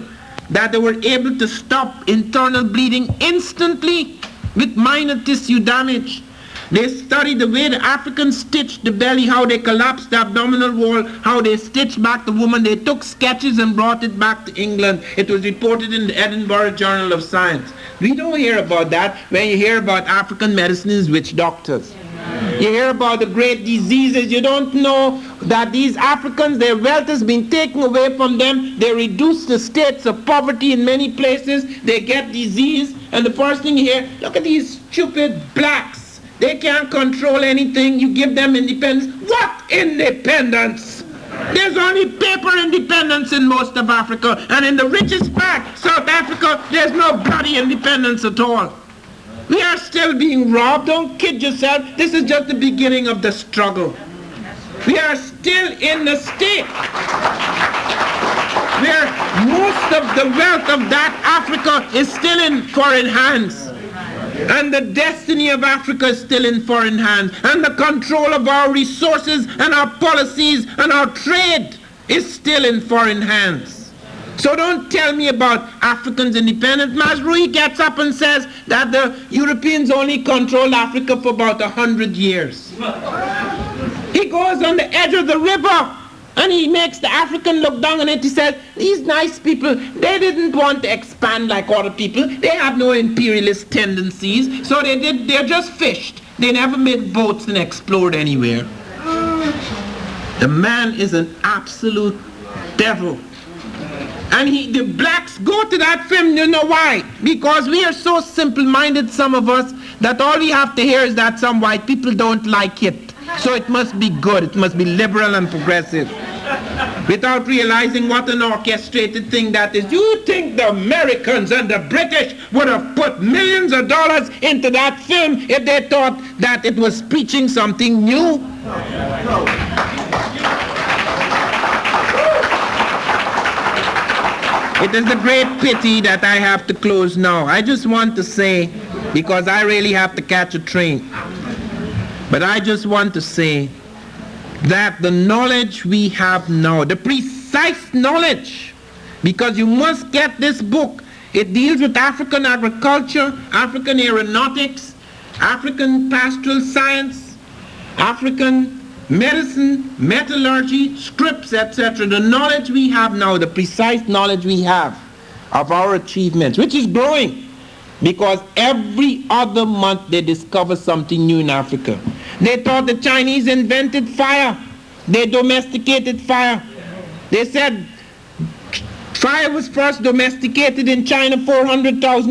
Speaker 1: that they were able to stop internal bleeding instantly with minor tissue damage. They studied the way the Africans stitched the belly, how they collapsed the abdominal wall, how they stitched back the woman. They took sketches and brought it back to England. It was reported in the Edinburgh Journal of Science. We don't hear about that when you hear about African medicine is witch doctors. You hear about the great diseases. You don't know that these Africans, their wealth has been taken away from them. They reduce the states of poverty in many places. They get disease. And the first thing you hear, look at these stupid blacks. They can't control anything. You give them independence. What independence? There's only paper independence in most of Africa, and in the richest part, South Africa, there's no bloody independence at all. We are still being robbed. Don't kid yourself. This is just the beginning of the struggle. We are still in the state where most of the wealth of that Africa is still in foreign hands. And the destiny of Africa is still in foreign hands. And the control of our resources and our policies and our trade is still in foreign hands. So don't tell me about Africans' independence. Masrui gets up and says that the Europeans only controlled Africa for about 100 years. He goes on the edge of the river and he makes the African look down on it. He says, these nice people, they didn't want to expand like other people. They have no imperialist tendencies. So they just fished. They never made boats and explored anywhere. The man is an absolute devil. And the blacks go to that film, you know why? Because we are so simple-minded, some of us, that all we have to hear is that some white people don't like it. So it must be good, it must be liberal and progressive. Without realizing what an orchestrated thing that is. You think the Americans and the British would have put millions of dollars into that film if they thought that it was preaching something new? It is a great pity that I have to close now. I just want to say, because I really have to catch a train, but I just want to say that the knowledge we have now, the precise knowledge, because you must get this book. It deals with African agriculture, African aeronautics, African pastoral science, African medicine, metallurgy, scripts, etc. The knowledge we have now, the precise knowledge we have of our achievements, which is growing, because every other month they discover something new in Africa. They thought the Chinese invented fire. They domesticated fire. They said fire was first domesticated in China 400,000